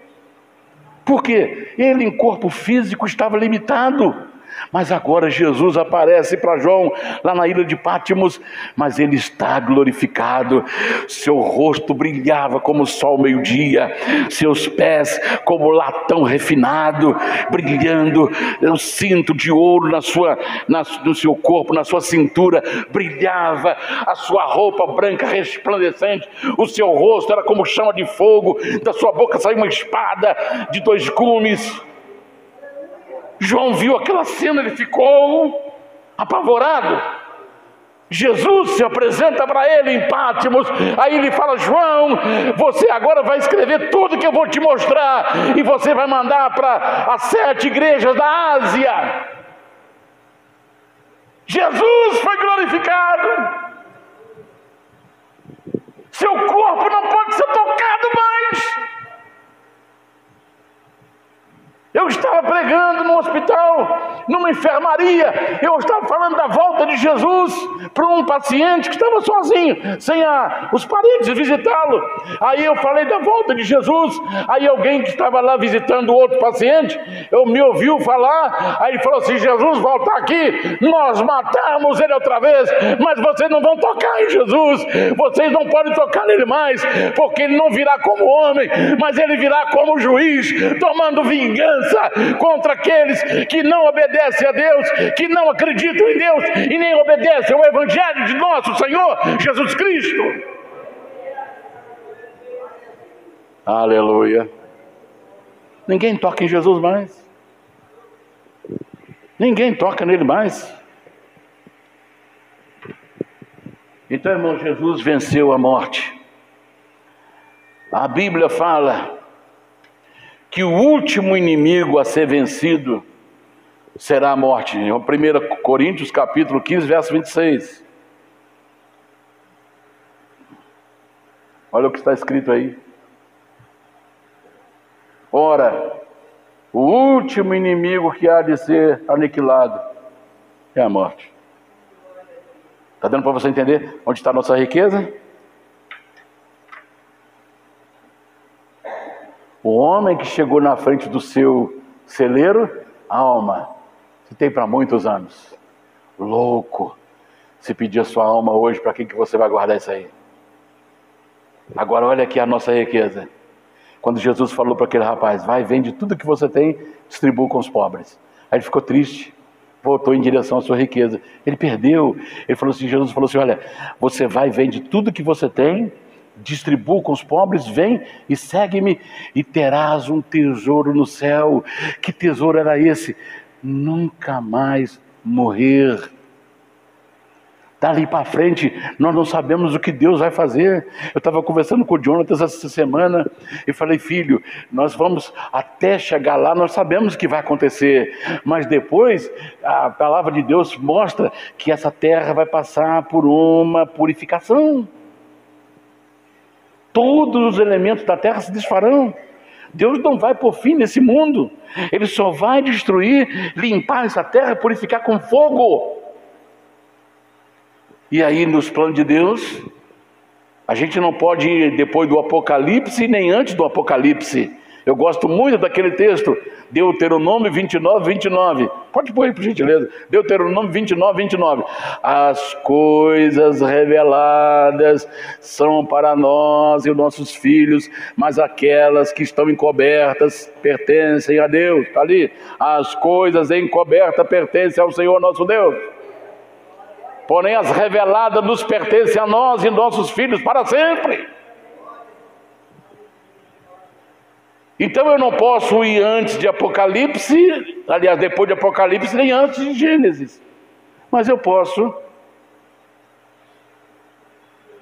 Por quê? Ele em corpo físico estava limitado. Mas agora Jesus aparece para João lá na ilha de Pátimos, mas ele está glorificado. Seu rosto brilhava como o sol meio-dia, seus pés como latão refinado, brilhando. O cinto de ouro no seu corpo, na sua cintura, brilhava. A sua roupa branca resplandecente, o seu rosto era como chama de fogo, da sua boca saiu uma espada de 2 gumes. João viu aquela cena, ele ficou apavorado. Jesus se apresenta para ele em Pátimos, aí ele fala: João, você agora vai escrever tudo que eu vou te mostrar, e você vai mandar para as 7 igrejas da Ásia. Jesus foi glorificado. Seu corpo não pode ser tocado mais. Eu estava pregando no hospital, numa enfermaria. Eu estava falando da volta de Jesus para um paciente que estava sozinho, sem os parentes visitá-lo. Aí eu falei da volta de Jesus. Aí alguém que estava lá visitando outro paciente, me ouviu falar. Aí ele falou assim: Jesus voltar aqui, nós matamos ele outra vez, mas vocês não vão tocar em Jesus. Vocês não podem tocar nele mais, porque ele não virá como homem, mas ele virá como juiz, tomando vingança contra aqueles que não obedecem a Deus, que não acreditam em Deus e nem obedecem ao Evangelho de nosso Senhor Jesus Cristo. Aleluia. Ninguém toca em Jesus mais. Ninguém toca nele mais. Então, irmão, Jesus venceu a morte. A Bíblia fala que o último inimigo a ser vencido será a morte. Em 1 Coríntios capítulo 15, verso 26. Olha o que está escrito aí. Ora, o último inimigo que há de ser aniquilado é a morte. Está dando para você entender onde está a nossa riqueza? O homem que chegou na frente do seu celeiro, alma, você tem para muitos anos. Louco. Se pedir a sua alma hoje, para que você vai guardar isso aí? Agora olha aqui a nossa riqueza. Quando Jesus falou para aquele rapaz: vai, vende tudo que você tem, distribua com os pobres. Aí ele ficou triste, voltou em direção à sua riqueza. Ele perdeu. Ele falou assim, Jesus falou assim: olha, você vai, vende tudo que você tem, distribua com os pobres, vem e segue-me e terás um tesouro no céu. Que tesouro era esse? Nunca mais morrer. Dali para frente, nós não sabemos o que Deus vai fazer. Eu estava conversando com o Jonathan essa semana e falei: filho, nós vamos até chegar lá, nós sabemos o que vai acontecer, mas depois a palavra de Deus mostra que essa terra vai passar por uma purificação. Todos os elementos da terra se desfarão. Deus não vai pôr fim nesse mundo. Ele só vai destruir, limpar essa terra, purificar com fogo. E aí, nos planos de Deus, a gente não pode ir depois do Apocalipse, nem antes do Apocalipse. Eu gosto muito daquele texto, Deuteronômio 29, 29. Pode pôr aí, por gentileza. Deuteronômio 29, 29. As coisas reveladas são para nós e os nossos filhos, mas aquelas que estão encobertas pertencem a Deus. Está ali. As coisas encobertas pertencem ao Senhor nosso Deus. Porém as reveladas nos pertencem a nós e nossos filhos para sempre. Então eu não posso ir antes de Apocalipse, aliás, depois de Apocalipse, nem antes de Gênesis. Mas eu posso.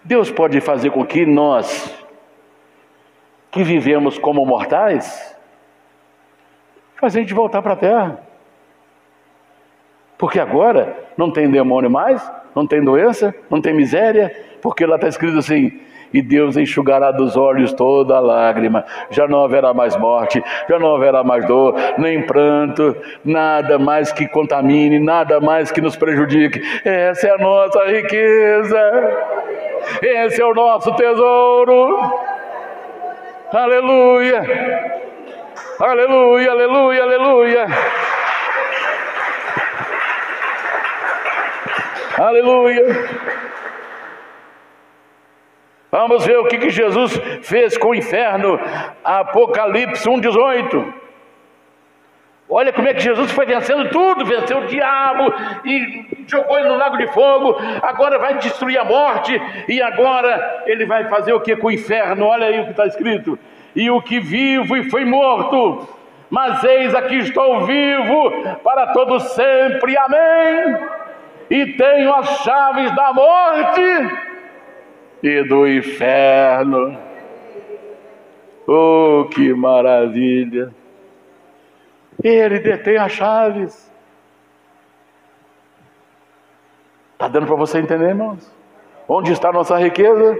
Deus pode fazer com que nós, que vivemos como mortais, fazer a gente voltar para a terra. Porque agora não tem demônio mais, não tem doença, não tem miséria, porque lá está escrito assim: e Deus enxugará dos olhos toda a lágrima, já não haverá mais morte, já não haverá mais dor, nem pranto, nada mais que contamine, nada mais que nos prejudique. Essa é a nossa riqueza, esse é o nosso tesouro. Aleluia, aleluia, aleluia, aleluia. Aleluia. Vamos ver o que Jesus fez com o inferno. Apocalipse 1:18. Olha como é que Jesus foi vencendo tudo. Venceu o diabo e jogou ele no lago de fogo. Agora vai destruir a morte. E agora ele vai fazer o que com o inferno? Olha aí o que está escrito: e o que vivo e foi morto, mas eis aqui estou vivo para todo sempre. Amém. E tenho as chaves da morte e do inferno. Oh, que maravilha! Ele detém as chaves. Está dando para você entender, irmãos? Onde está a nossa riqueza?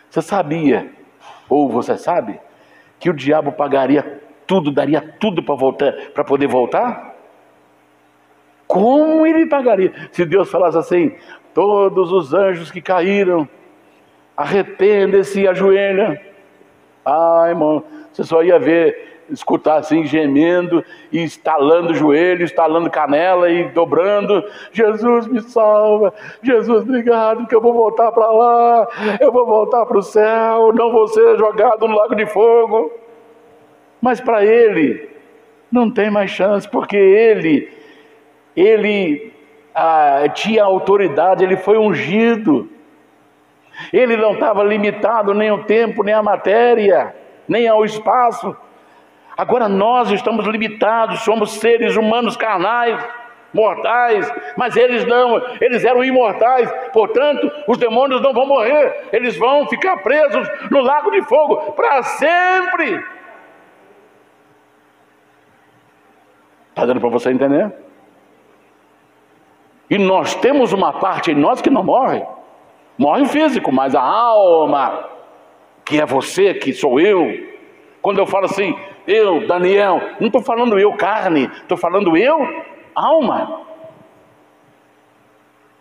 Você sabia, ou você sabe, que o diabo pagaria tudo, daria tudo para voltar, para poder voltar? Como ele pagaria? Se Deus falasse assim: todos os anjos que caíram, arrependem-se e ajoelham. Irmão, você só ia ver, escutar assim, gemendo, e estalando o joelho, estalando canela e dobrando: Jesus me salva, Jesus obrigado, que eu vou voltar para lá, eu vou voltar para o céu, não vou ser jogado no lago de fogo. Mas para ele não tem mais chance, porque ele tinha autoridade, ele foi ungido. Ele não estava limitado nem ao tempo, nem à matéria, nem ao espaço. Agora nós estamos limitados, somos seres humanos carnais, mortais, mas eles não, eles eram imortais. Portanto, os demônios não vão morrer, eles vão ficar presos no lago de fogo para sempre. Está dando para você entender? E nós temos uma parte em nós que não morre. Morre o físico, mas a alma, que é você, que sou eu. Quando eu falo assim, eu, Daniel, não estou falando eu, carne, estou falando eu, alma.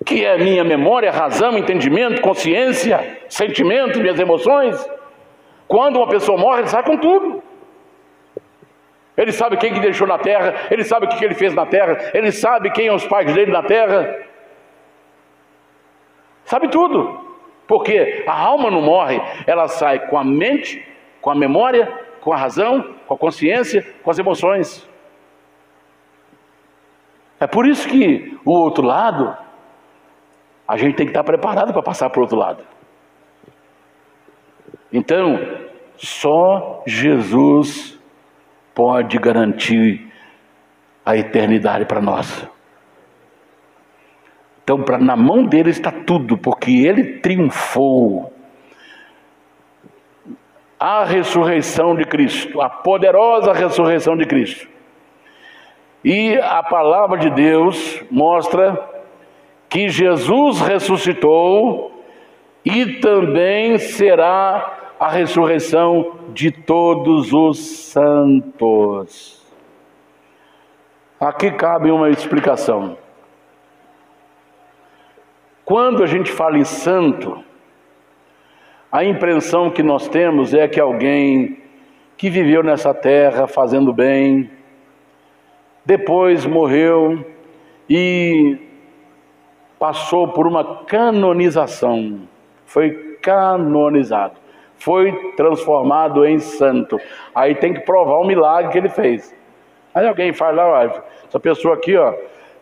Que é minha memória, razão, entendimento, consciência, sentimento, minhas emoções. Quando uma pessoa morre, ele sai com tudo. Ele sabe quem que deixou na terra, ele sabe o que ele fez na terra, ele sabe quem são os pais dele na terra. Sabe tudo, porque a alma não morre, ela sai com a mente, com a memória, com a razão, com a consciência, com as emoções. É por isso que o outro lado, a gente tem que estar preparado para passar para o outro lado. Então, só Jesus pode garantir a eternidade para nós. Então, na mão dele está tudo, porque ele triunfou. A ressurreição de Cristo, a poderosa ressurreição de Cristo. E a palavra de Deus mostra que Jesus ressuscitou e também será a ressurreição de todos os santos. Aqui cabe uma explicação. Quando a gente fala em santo, a impressão que nós temos é que alguém que viveu nessa terra fazendo bem, depois morreu e passou por uma canonização, foi canonizado, foi transformado em santo. Aí tem que provar o milagre que ele fez. Aí alguém faz lá, essa pessoa aqui,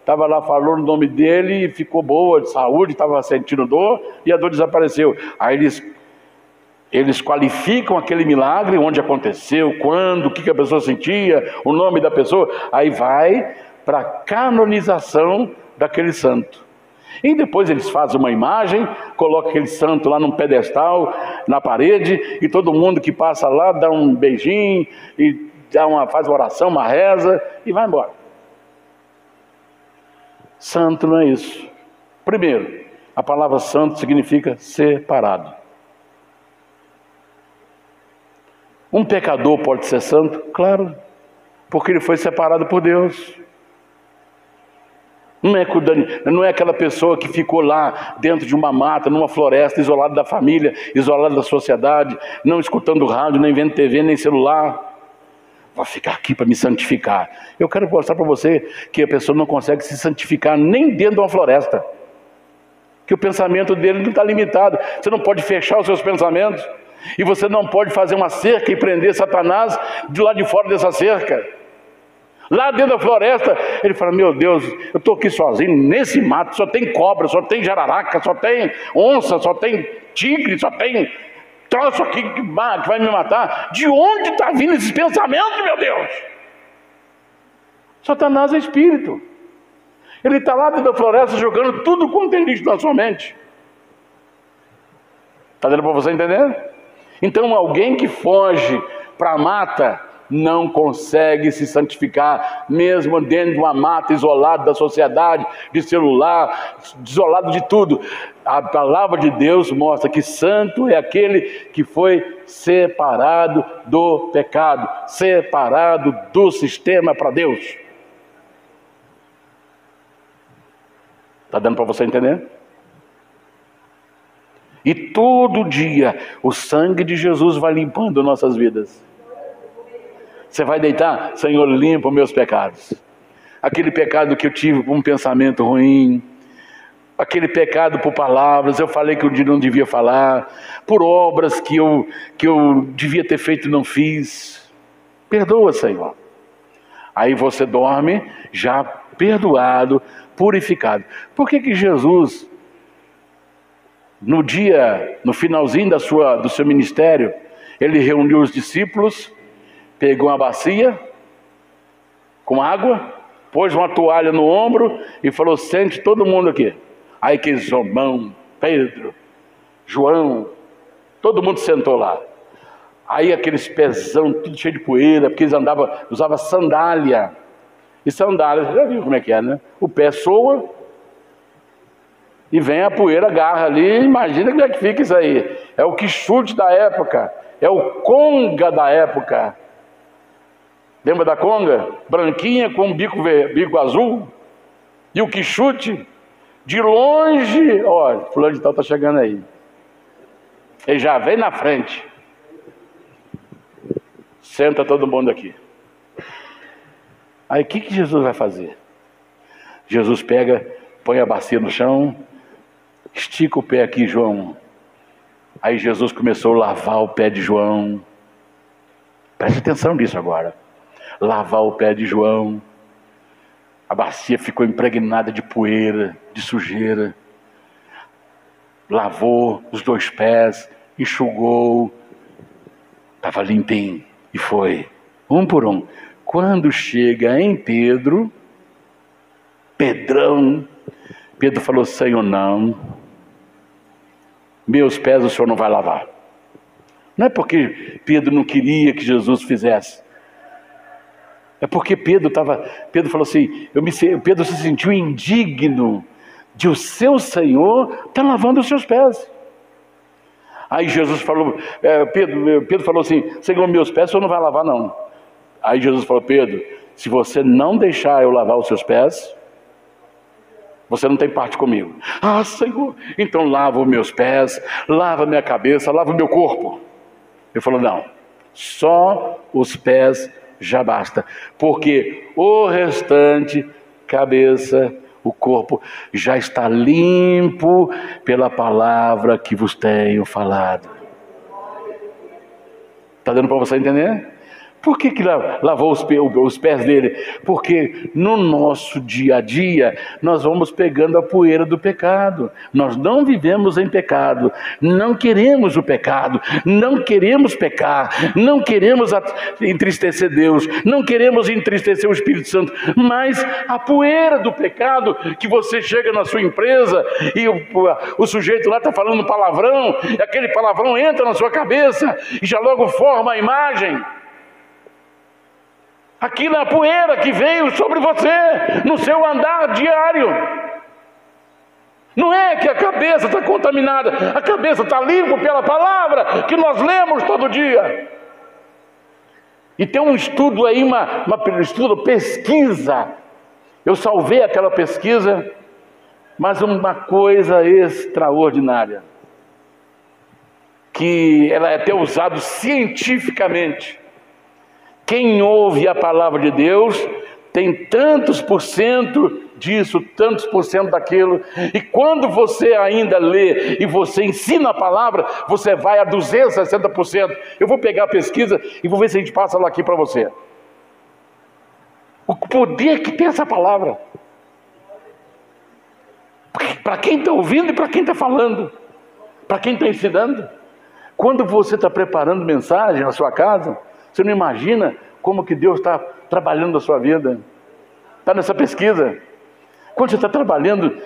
estava lá, falou no nome dele e ficou boa de saúde, estava sentindo dor e a dor desapareceu. Aí eles qualificam aquele milagre, onde aconteceu, quando, o que a pessoa sentia, o nome da pessoa. Aí vai para a canonização daquele santo. E depois eles fazem uma imagem, colocam aquele santo lá num pedestal, na parede, e todo mundo que passa lá dá um beijinho, e faz uma oração, uma reza, e vai embora. Santo não é isso. Primeiro, a palavra santo significa separado. Um pecador pode ser santo? Claro, porque ele foi separado por Deus. Não é aquela pessoa que ficou lá dentro de uma mata, numa floresta, isolado da família, isolado da sociedade, não escutando rádio, nem vendo TV, nem celular. Vou ficar aqui para me santificar. Eu quero mostrar para você que a pessoa não consegue se santificar nem dentro de uma floresta. Que o pensamento dele não está limitado. Você não pode fechar os seus pensamentos. E você não pode fazer uma cerca e prender Satanás de lá de fora dessa cerca. Lá dentro da floresta, ele fala: meu Deus, eu estou aqui sozinho, nesse mato, só tem cobra, só tem jararaca, só tem onça, só tem tigre, só tem troço aqui que vai me matar. De onde está vindo esses pensamentos, meu Deus? Satanás é espírito. Ele está lá dentro da floresta jogando tudo quanto tem lixo na sua mente. Está dando para você entender? Então alguém que foge para a mata, não consegue se santificar, mesmo dentro de uma mata, isolado da sociedade, de celular, isolado de tudo. A palavra de Deus mostra que santo é aquele que foi separado do pecado, separado do sistema para Deus. Está dando para você entender? E todo dia o sangue de Jesus vai limpando nossas vidas. Você vai deitar, Senhor, limpa os meus pecados. Aquele pecado que eu tive por um pensamento ruim, aquele pecado por palavras, eu falei que eu não devia falar, por obras que eu devia ter feito e não fiz. Perdoa, Senhor. Aí você dorme já perdoado, purificado. Por que Jesus, no finalzinho do seu ministério, ele reuniu os discípulos, pegou uma bacia com água, pôs uma toalha no ombro e falou: sente todo mundo aqui. Aí que Simão, Pedro, João, todo mundo sentou lá. Aí aqueles pezão, tudo cheio de poeira, porque eles usavam sandália. E sandália, você já viu como é que é, né? O pé soa e vem a poeira, agarra ali, imagina como é que fica isso aí. É o quichute da época, é o conga da época. Lembra da conga? Branquinha com bico azul. E o quichute, de longe, olha, fulano de tal está chegando aí. Ele já vem na frente. Senta todo mundo aqui. Aí o que Jesus vai fazer? Jesus pega, põe a bacia no chão, estica o pé aqui, João. Aí Jesus começou a lavar o pé de João. Preste atenção nisso agora. Lavar o pé de João. A bacia ficou impregnada de poeira, de sujeira. Lavou os 2 pés, enxugou. Estava limpinho. E foi, um por um. Quando chega em Pedro, Pedrão, Pedro falou: Senhor, não. Meus pés o Senhor não vai lavar. Não é porque Pedro não queria que Jesus fizesse. É porque Pedro falou assim, Pedro se sentiu indigno de o seu Senhor estar lavando os seus pés. Aí Jesus falou, Pedro falou assim: Senhor, meus pés o Senhor não vai lavar não. Aí Jesus falou: Pedro, se você não deixar eu lavar os seus pés, você não tem parte comigo. Ah, Senhor, então lava os meus pés, lava minha cabeça, lava o meu corpo. Ele falou: não, só os pés já basta, porque o restante, cabeça, o corpo, já está limpo pela palavra que vos tenho falado. Está dando para você entender? Por que lavou os pés dele? Porque no nosso dia a dia nós vamos pegando a poeira do pecado. Nós não vivemos em pecado, não queremos o pecado, não queremos pecar, não queremos entristecer Deus, não queremos entristecer o Espírito Santo, mas a poeira do pecado, que você chega na sua empresa e o sujeito lá está falando palavrão, e aquele palavrão entra na sua cabeça e já logo forma a imagem. Aquilo é a poeira que veio sobre você no seu andar diário. Não é que a cabeça está contaminada, a cabeça está limpa pela palavra que nós lemos todo dia. E tem um estudo aí, uma pesquisa. Eu salvei aquela pesquisa, mas uma coisa extraordinária, que ela é até usada cientificamente. Quem ouve a palavra de Deus tem tantos por cento disso, tantos por cento daquilo. E quando você ainda lê e você ensina a palavra, você vai a 260%. Eu vou pegar a pesquisa e vou ver se a gente passa lá aqui para você. O poder que tem essa palavra. Para quem está ouvindo e para quem está falando. Para quem está ensinando. Quando você está preparando mensagem na sua casa, você não imagina como que Deus está trabalhando a sua vida. Está nessa pesquisa. Quando você está trabalhando,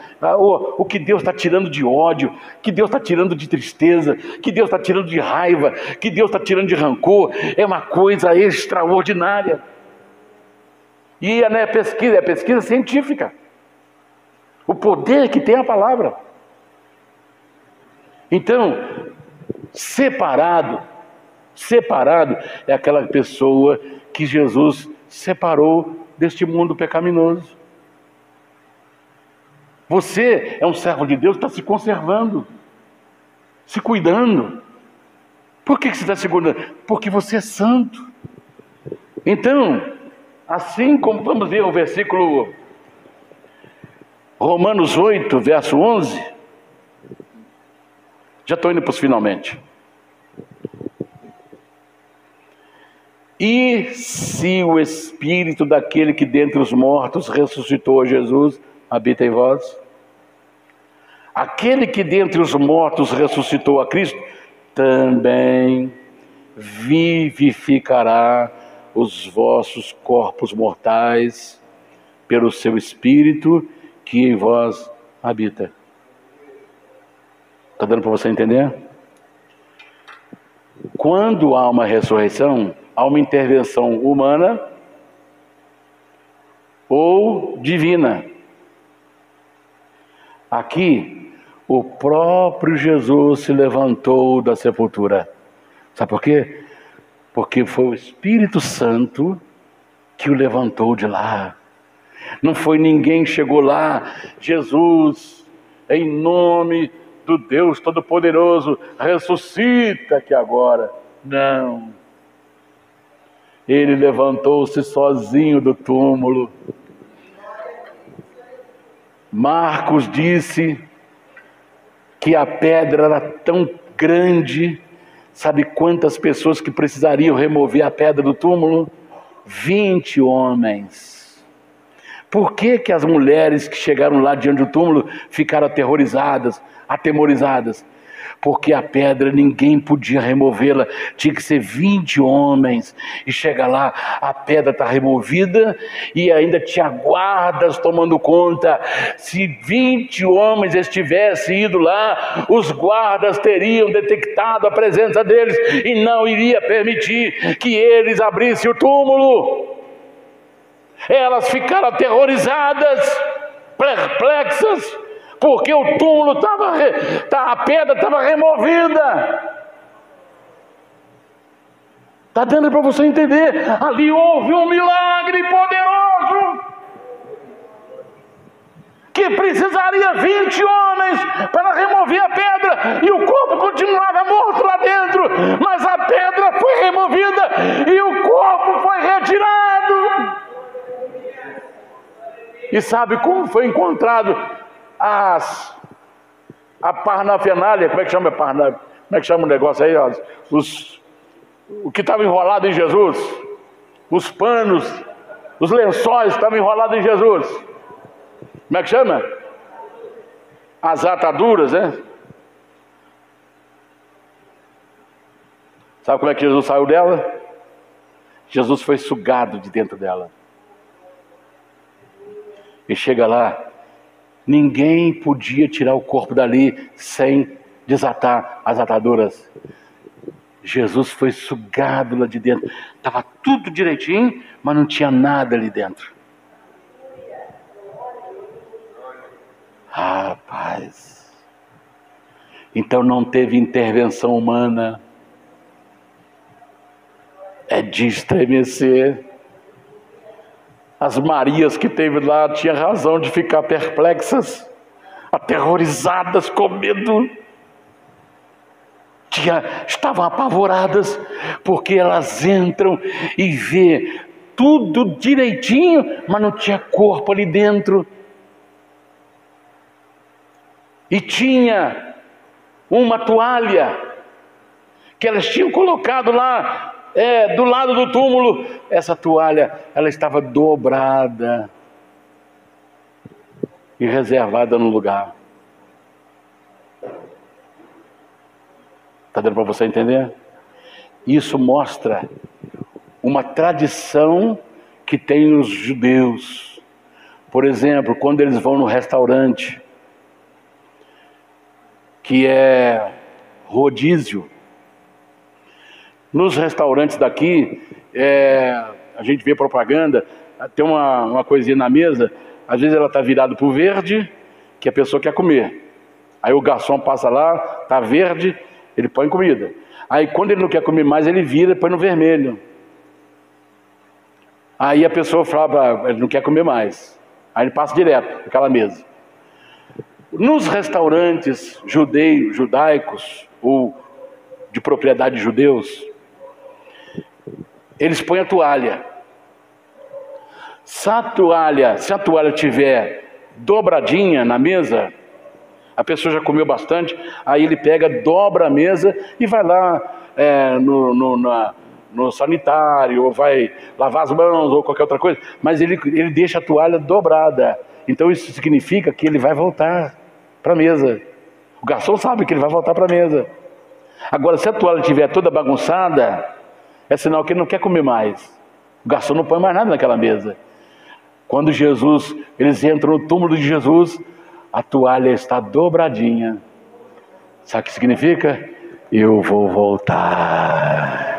o que Deus está tirando de ódio, que Deus está tirando de tristeza, que Deus está tirando de raiva, que Deus está tirando de rancor, é uma coisa extraordinária. E é pesquisa científica. O poder que tem a palavra. Então, separado é aquela pessoa que Jesus separou deste mundo pecaminoso. Você é um servo de Deus, está se conservando, se cuidando. Por que você está se cuidando? Porque você é santo. Então, assim como vamos ver o versículo Romanos 8, verso 11. Já estou indo para os finalmente. E se o Espírito daquele que dentre os mortos ressuscitou a Jesus habita em vós, aquele que dentre os mortos ressuscitou a Cristo, também vivificará os vossos corpos mortais pelo seu Espírito que em vós habita. Está dando para você entender? Quando há uma ressurreição, há uma intervenção humana ou divina. Aqui, o próprio Jesus se levantou da sepultura. Sabe por quê? Porque foi o Espírito Santo que o levantou de lá. Não foi ninguém que chegou lá. Jesus, em nome do Deus Todo-Poderoso, ressuscita aqui agora. Não. Ele levantou-se sozinho do túmulo. Marcos disse que a pedra era tão grande. Sabe quantas pessoas que precisariam remover a pedra do túmulo? 20 homens. Por que as mulheres que chegaram lá diante do túmulo ficaram atemorizadas? Porque a pedra ninguém podia removê-la, tinha que ser 20 homens. E chega lá, a pedra está removida e ainda tinha guardas tomando conta. Se 20 homens estivessem ido lá, os guardas teriam detectado a presença deles e não iria permitir que eles abrissem o túmulo. Elas ficaram aterrorizadas, perplexas, porque o túmulo a pedra estava removida. Está dando para você entender? Ali houve um milagre poderoso, que precisaria 20 homens para remover a pedra, e o corpo continuava morto lá dentro, mas a pedra foi removida e o corpo foi retirado. E sabe como foi encontrado a parnafenália? Como é que chama a parnafenália? Como é que chama o negócio aí? O que estava enrolado em Jesus, os panos, os lençóis estavam enrolados em Jesus. Como é que chama? As ataduras, né? Sabe como é que Jesus saiu dela? Jesus foi sugado de dentro dela. E chega lá, ninguém podia tirar o corpo dali sem desatar as ataduras. Jesus foi sugado lá de dentro. Estava tudo direitinho, mas não tinha nada ali dentro. Rapaz. Então não teve intervenção humana. É de estremecer. As Marias que teve lá tinham razão de ficar perplexas, aterrorizadas, com medo. Estavam apavoradas, porque elas entram e vê tudo direitinho, mas não tinha corpo ali dentro. E tinha uma toalha que elas tinham colocado lá do lado do túmulo. Essa toalha, ela estava dobrada e reservada no lugar. Está dando para você entender? Isso mostra uma tradição que tem os judeus, Por exemplo, quando eles vão no restaurante, que é rodízio. Nos restaurantes daqui, a gente vê propaganda, tem uma coisinha na mesa, às vezes ela está virada para o verde, que a pessoa quer comer. Aí o garçom passa lá, está verde, ele põe comida. Aí quando ele não quer comer mais, ele vira e põe no vermelho. Aí a pessoa fala, ele não quer comer mais. Aí ele passa direto naquela mesa. Nos restaurantes judaicos, ou de propriedade de judeus, eles põem a toalha. Se a toalha tiver dobradinha na mesa, a pessoa já comeu bastante, aí ele pega, dobra a mesa e vai lá no sanitário, ou vai lavar as mãos, ou qualquer outra coisa, mas ele deixa a toalha dobrada. Então isso significa que ele vai voltar para a mesa. O garçom sabe que ele vai voltar para a mesa. Agora, se a toalha estiver toda bagunçada, é sinal que ele não quer comer mais. O garçom não põe mais nada naquela mesa. Quando eles entram no túmulo de Jesus, a toalha está dobradinha. Sabe o que significa? Eu vou voltar.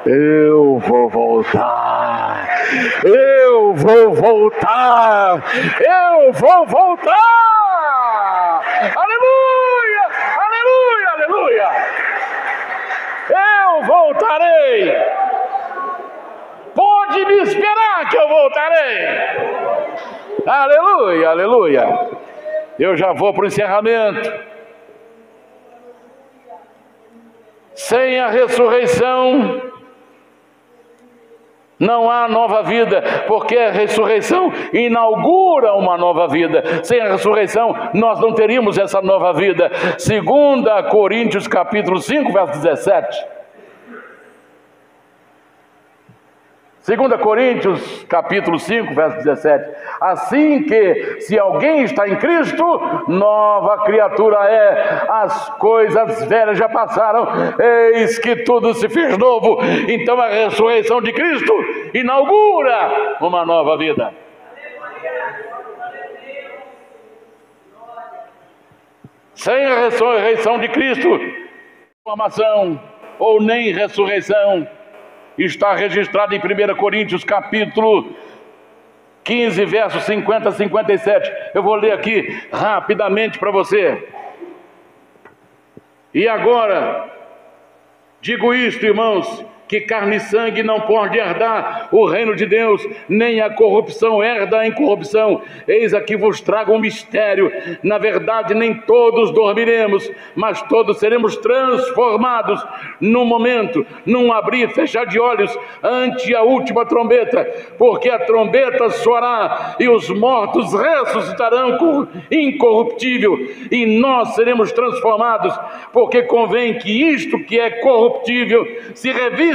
Eu vou voltar. Eu vou voltar. Eu vou voltar. Aleluia! Aleluia! Aleluia! Eu voltarei. Pode me esperar que eu voltarei. Aleluia, aleluia. Eu já vou para o encerramento. Sem a ressurreição não há nova vida, porque a ressurreição inaugura uma nova vida. Sem a ressurreição nós não teríamos essa nova vida. 2 Coríntios capítulo 5, verso 17. 2 Coríntios capítulo 5, verso 17. Assim que, se alguém está em Cristo, nova criatura é. As coisas velhas já passaram, eis que tudo se fez novo. Então a ressurreição de Cristo inaugura uma nova vida. Sem a ressurreição de Cristo, transformação ou nem ressurreição. Está registrado em 1 Coríntios capítulo 15, versos 50 a 57. Eu vou ler aqui rapidamente para você. E agora, digo isto, irmãos, que carne e sangue não pode herdar o reino de Deus, nem a corrupção herda a incorrupção. Eis aqui vos trago um mistério. Na verdade, nem todos dormiremos, mas todos seremos transformados num momento, num abrir e fechar de olhos, ante a última trombeta, porque a trombeta soará e os mortos ressuscitarão incorruptível, e nós seremos transformados, porque convém que isto que é corruptível se revista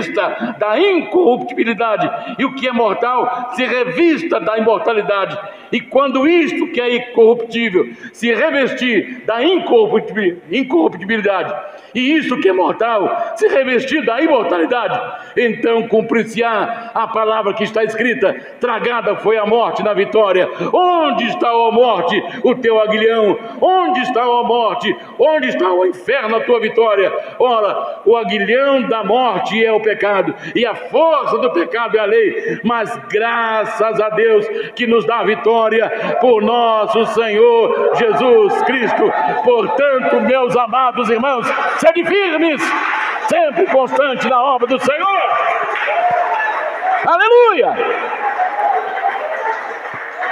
da incorruptibilidade, e o que é mortal se revista da imortalidade. E quando isto que é incorruptível se revestir da incorruptibilidade, e isto que é mortal se revestir da imortalidade, então cumprir-se-á a palavra que está escrita: tragada foi a morte na vitória. Onde está, ó morte, o teu aguilhão? Onde está, ó morte? Onde está, ó inferno, a tua vitória? Ora, o aguilhão da morte é o pecado, e a força do pecado é a lei. Mas graças a Deus que nos dá a vitória por nosso Senhor Jesus Cristo. Portanto, meus amados irmãos, sede firmes, sempre constante na obra do Senhor. Aleluia!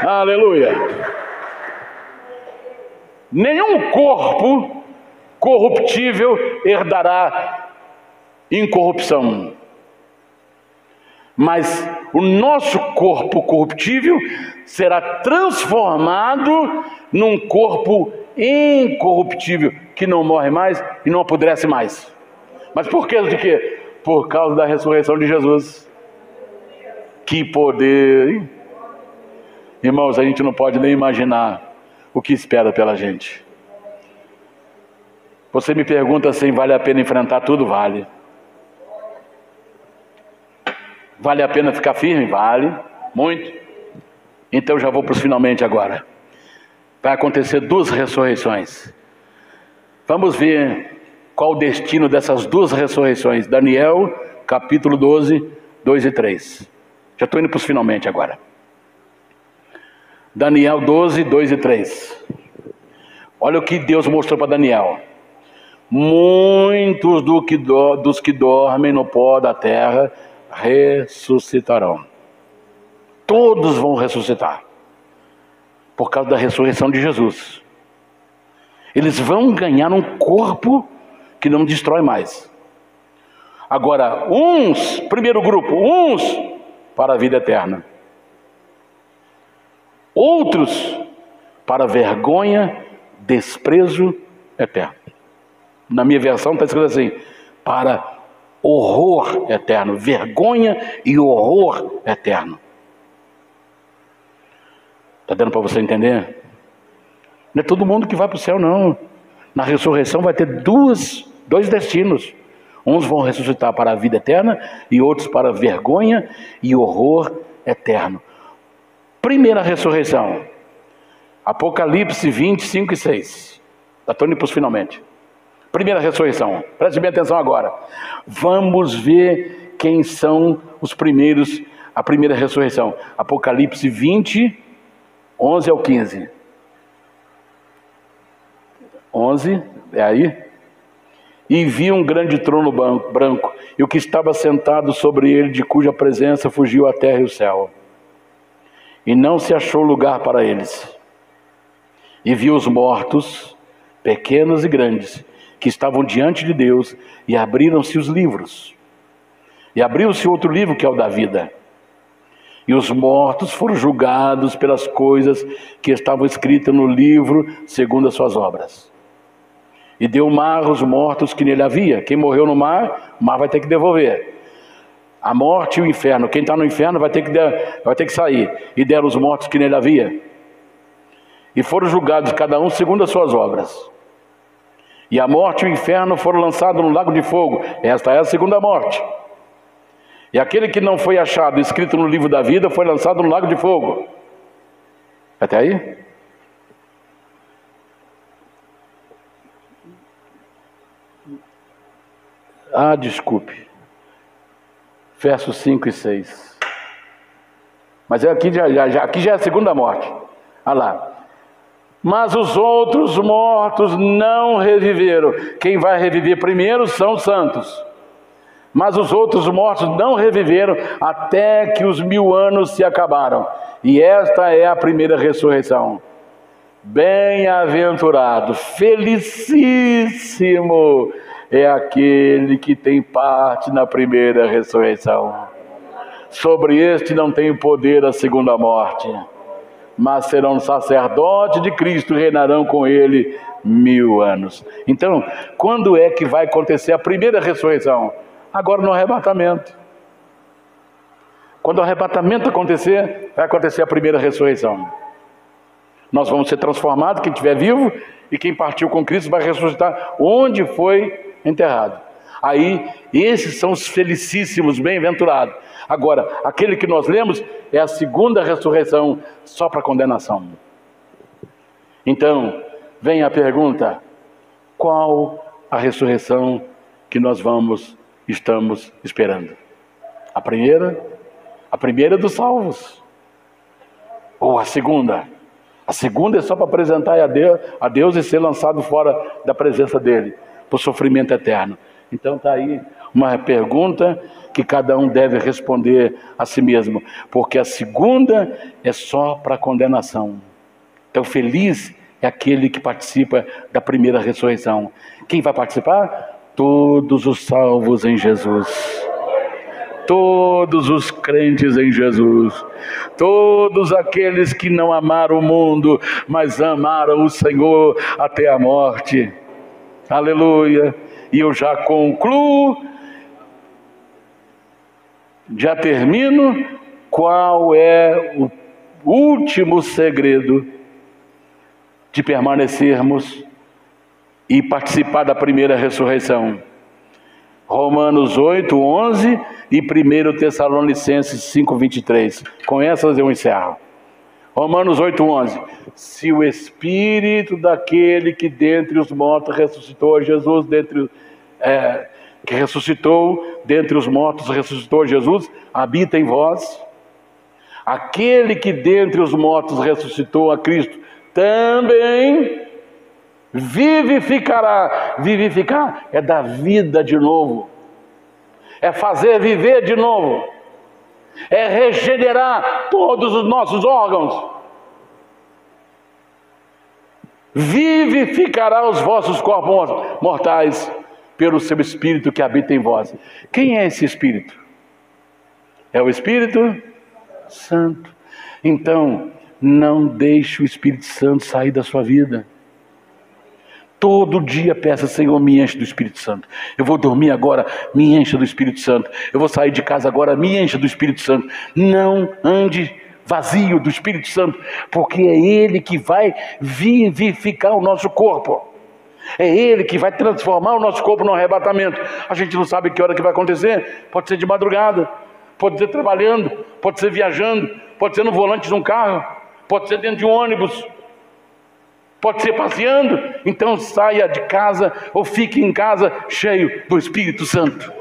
Aleluia! Nenhum corpo corruptível herdará incorrupção, mas o nosso corpo corruptível será transformado num corpo incorruptível, que não morre mais e não apodrece mais. Mas por causa de quê? Por causa da ressurreição de Jesus. Que poder, hein? Irmãos, a gente não pode nem imaginar o que espera pela gente. Você me pergunta se vale a pena enfrentar tudo? Vale. Vale a pena ficar firme? Vale, muito. Então já vou para os finalmente agora. Vai acontecer 2 ressurreições. Vamos ver qual o destino dessas 2 ressurreições. Daniel, capítulo 12, 2 e 3. Já estou indo para os finalmente agora. Daniel 12, 2 e 3. Olha o que Deus mostrou para Daniel. Muitos dos que dormem no pó da terra ressuscitarão. Todos vão ressuscitar. Por causa da ressurreição de Jesus. Eles vão ganhar um corpo que não destrói mais. Agora, primeiro grupo, para a vida eterna. Outros para vergonha, desprezo eterno. Na minha versão está escrito assim, para horror eterno, vergonha e horror eterno. Está dando para você entender? Não é todo mundo que vai para o céu, não. Na ressurreição vai ter dois destinos. Uns vão ressuscitar para a vida eterna e outros para vergonha e horror eterno. Primeira ressurreição. Apocalipse 20, 5 e 6. Estou indo para os finalmente. Primeira ressurreição. Preste bem atenção agora. Vamos ver quem são os primeiros, a primeira ressurreição. Apocalipse 20, 11 ao 15. 11, é aí? E vi um grande trono branco, e o que estava sentado sobre ele, de cuja presença fugiu a terra e o céu. E não se achou lugar para eles. E vi os mortos, pequenos e grandes, que estavam diante de Deus, e abriram-se os livros. E abriu-se outro livro, que é o da vida. E os mortos foram julgados pelas coisas que estavam escritas no livro, segundo as suas obras. E deu o mar os mortos que nele havia. Quem morreu no mar, o mar vai ter que devolver. A morte e o inferno. Quem está no inferno vai ter que sair. E deram os mortos que nele havia. E foram julgados cada um segundo as suas obras. E a morte e o inferno foram lançados no lago de fogo. Esta é a segunda morte. E aquele que não foi achado escrito no livro da vida foi lançado no lago de fogo. Até aí? Desculpe. Versos 5 e 6. Mas aqui já é a segunda morte. Olha lá. Mas os outros mortos não reviveram. Quem vai reviver primeiro são os santos. Mas os outros mortos não reviveram até que os 1000 anos se acabaram. E esta é a primeira ressurreição. Bem-aventurado, felicíssimo é aquele que tem parte na primeira ressurreição. Sobre este não tem poder a segunda morte, mas serão sacerdotes de Cristo e reinarão com ele 1000 anos. Então, quando é que vai acontecer a primeira ressurreição? Agora no arrebatamento. Quando o arrebatamento acontecer, vai acontecer a primeira ressurreição. Nós vamos ser transformados, quem estiver vivo, e quem partiu com Cristo vai ressuscitar onde foi enterrado. Aí, esses são os felicíssimos, bem-aventurados. Agora, aquele que nós lemos é a segunda ressurreição, só para condenação. Então, vem a pergunta: qual a ressurreição que nós estamos esperando? A primeira dos salvos, ou a segunda? A segunda é só para apresentar a Deus e ser lançado fora da presença dele, para o sofrimento eterno. Então está aí uma pergunta que cada um deve responder a si mesmo, porque a segunda é só para condenação. Então feliz é aquele que participa da primeira ressurreição. Quem vai participar? Todos os salvos em Jesus. Todos os crentes em Jesus, todos aqueles que não amaram o mundo, mas amaram o Senhor até a morte. Aleluia! E eu já concluo, já termino. Qual é o último segredo de permanecermos e participar da primeira ressurreição? Romanos 8, 11 e 1 Tessalonicenses 5, 23. Com essas eu encerro. Romanos 8:11. Se o Espírito daquele que dentre os mortos ressuscitou Jesus, que ressuscitou dentre os mortos, ressuscitou Jesus, habita em vós. Aquele que dentre os mortos ressuscitou a Cristo, também vivificará. Vivificar é dar vida de novo, é fazer viver de novo, é regenerar todos os nossos órgãos. Vivificará os vossos corpos mortais pelo seu Espírito que habita em vós. Quem é esse Espírito? É o Espírito Santo. Então, não deixe o Espírito Santo sair da sua vida. Todo dia peça: Senhor, me enche do Espírito Santo. Eu vou dormir agora, me encha do Espírito Santo. Eu vou sair de casa agora, me encha do Espírito Santo. Não ande vazio do Espírito Santo, porque é Ele que vai vivificar o nosso corpo. É Ele que vai transformar o nosso corpo no arrebatamento. A gente não sabe que hora que vai acontecer. Pode ser de madrugada, pode ser trabalhando, pode ser viajando, pode ser no volante de um carro, pode ser dentro de um ônibus, pode ser passeando. Então saia de casa ou fique em casa cheio do Espírito Santo.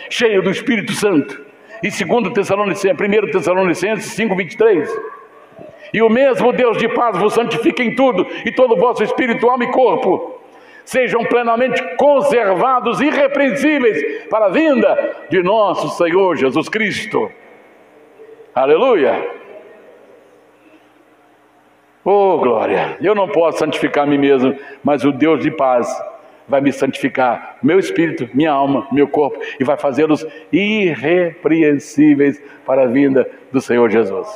Cheio do Espírito Santo. E 1 Tessalonicenses 5:23. E o mesmo Deus de paz vos santifique em tudo, e todo o vosso espírito, alma e corpo sejam plenamente conservados, irrepreensíveis, para a vinda de nosso Senhor Jesus Cristo. Aleluia! Oh, glória! Eu não posso santificar a mim mesmo, mas o Deus de paz vai me santificar, meu espírito, minha alma, meu corpo, e vai fazê-los irrepreensíveis para a vinda do Senhor Jesus.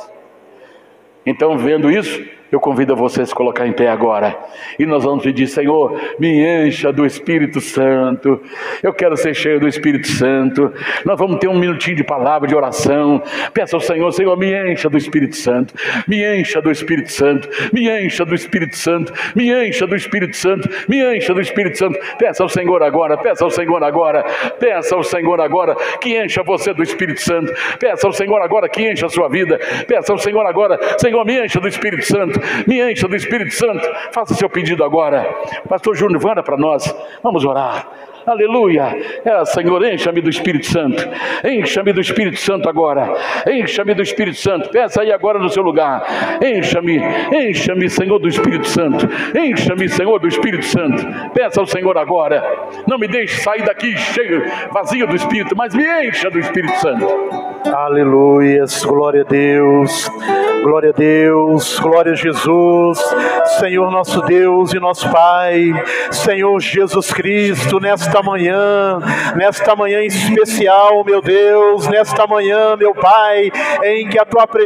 Então, vendo isso, eu convido a vocês a se colocar em pé agora. E nós vamos pedir: Senhor, me encha do Espírito Santo. Eu quero ser cheio do Espírito Santo. Nós vamos ter um minutinho de palavra, de oração. Peça ao Senhor: Senhor, me encha do Espírito Santo. Me encha do Espírito Santo. Me encha do Espírito Santo. Me encha do Espírito Santo. Me encha do Espírito Santo. Peça ao Senhor agora. Peça ao Senhor agora. Peça ao Senhor agora que encha você do Espírito Santo. Peça ao Senhor agora que encha a sua vida. Peça ao Senhor agora: Senhor, me encha do Espírito Santo. Me encha do Espírito Santo. Faça seu pedido agora. Pastor Júnior, vá para nós. Vamos orar. Aleluia. Senhor, encha-me do Espírito Santo. Encha-me do Espírito Santo agora. Encha-me do Espírito Santo. Peça aí agora no seu lugar. Encha-me, Senhor, do Espírito Santo. Encha-me, Senhor, do Espírito Santo. Peça ao Senhor agora. Não me deixe sair daqui cheio, vazio do Espírito, mas me encha do Espírito Santo. Aleluia. Glória a Deus. Glória a Deus. Glória a Jesus. Senhor nosso Deus e nosso Pai. Senhor Jesus Cristo, nesta manhã em especial, meu Deus, nesta manhã, meu Pai, em que a Tua presença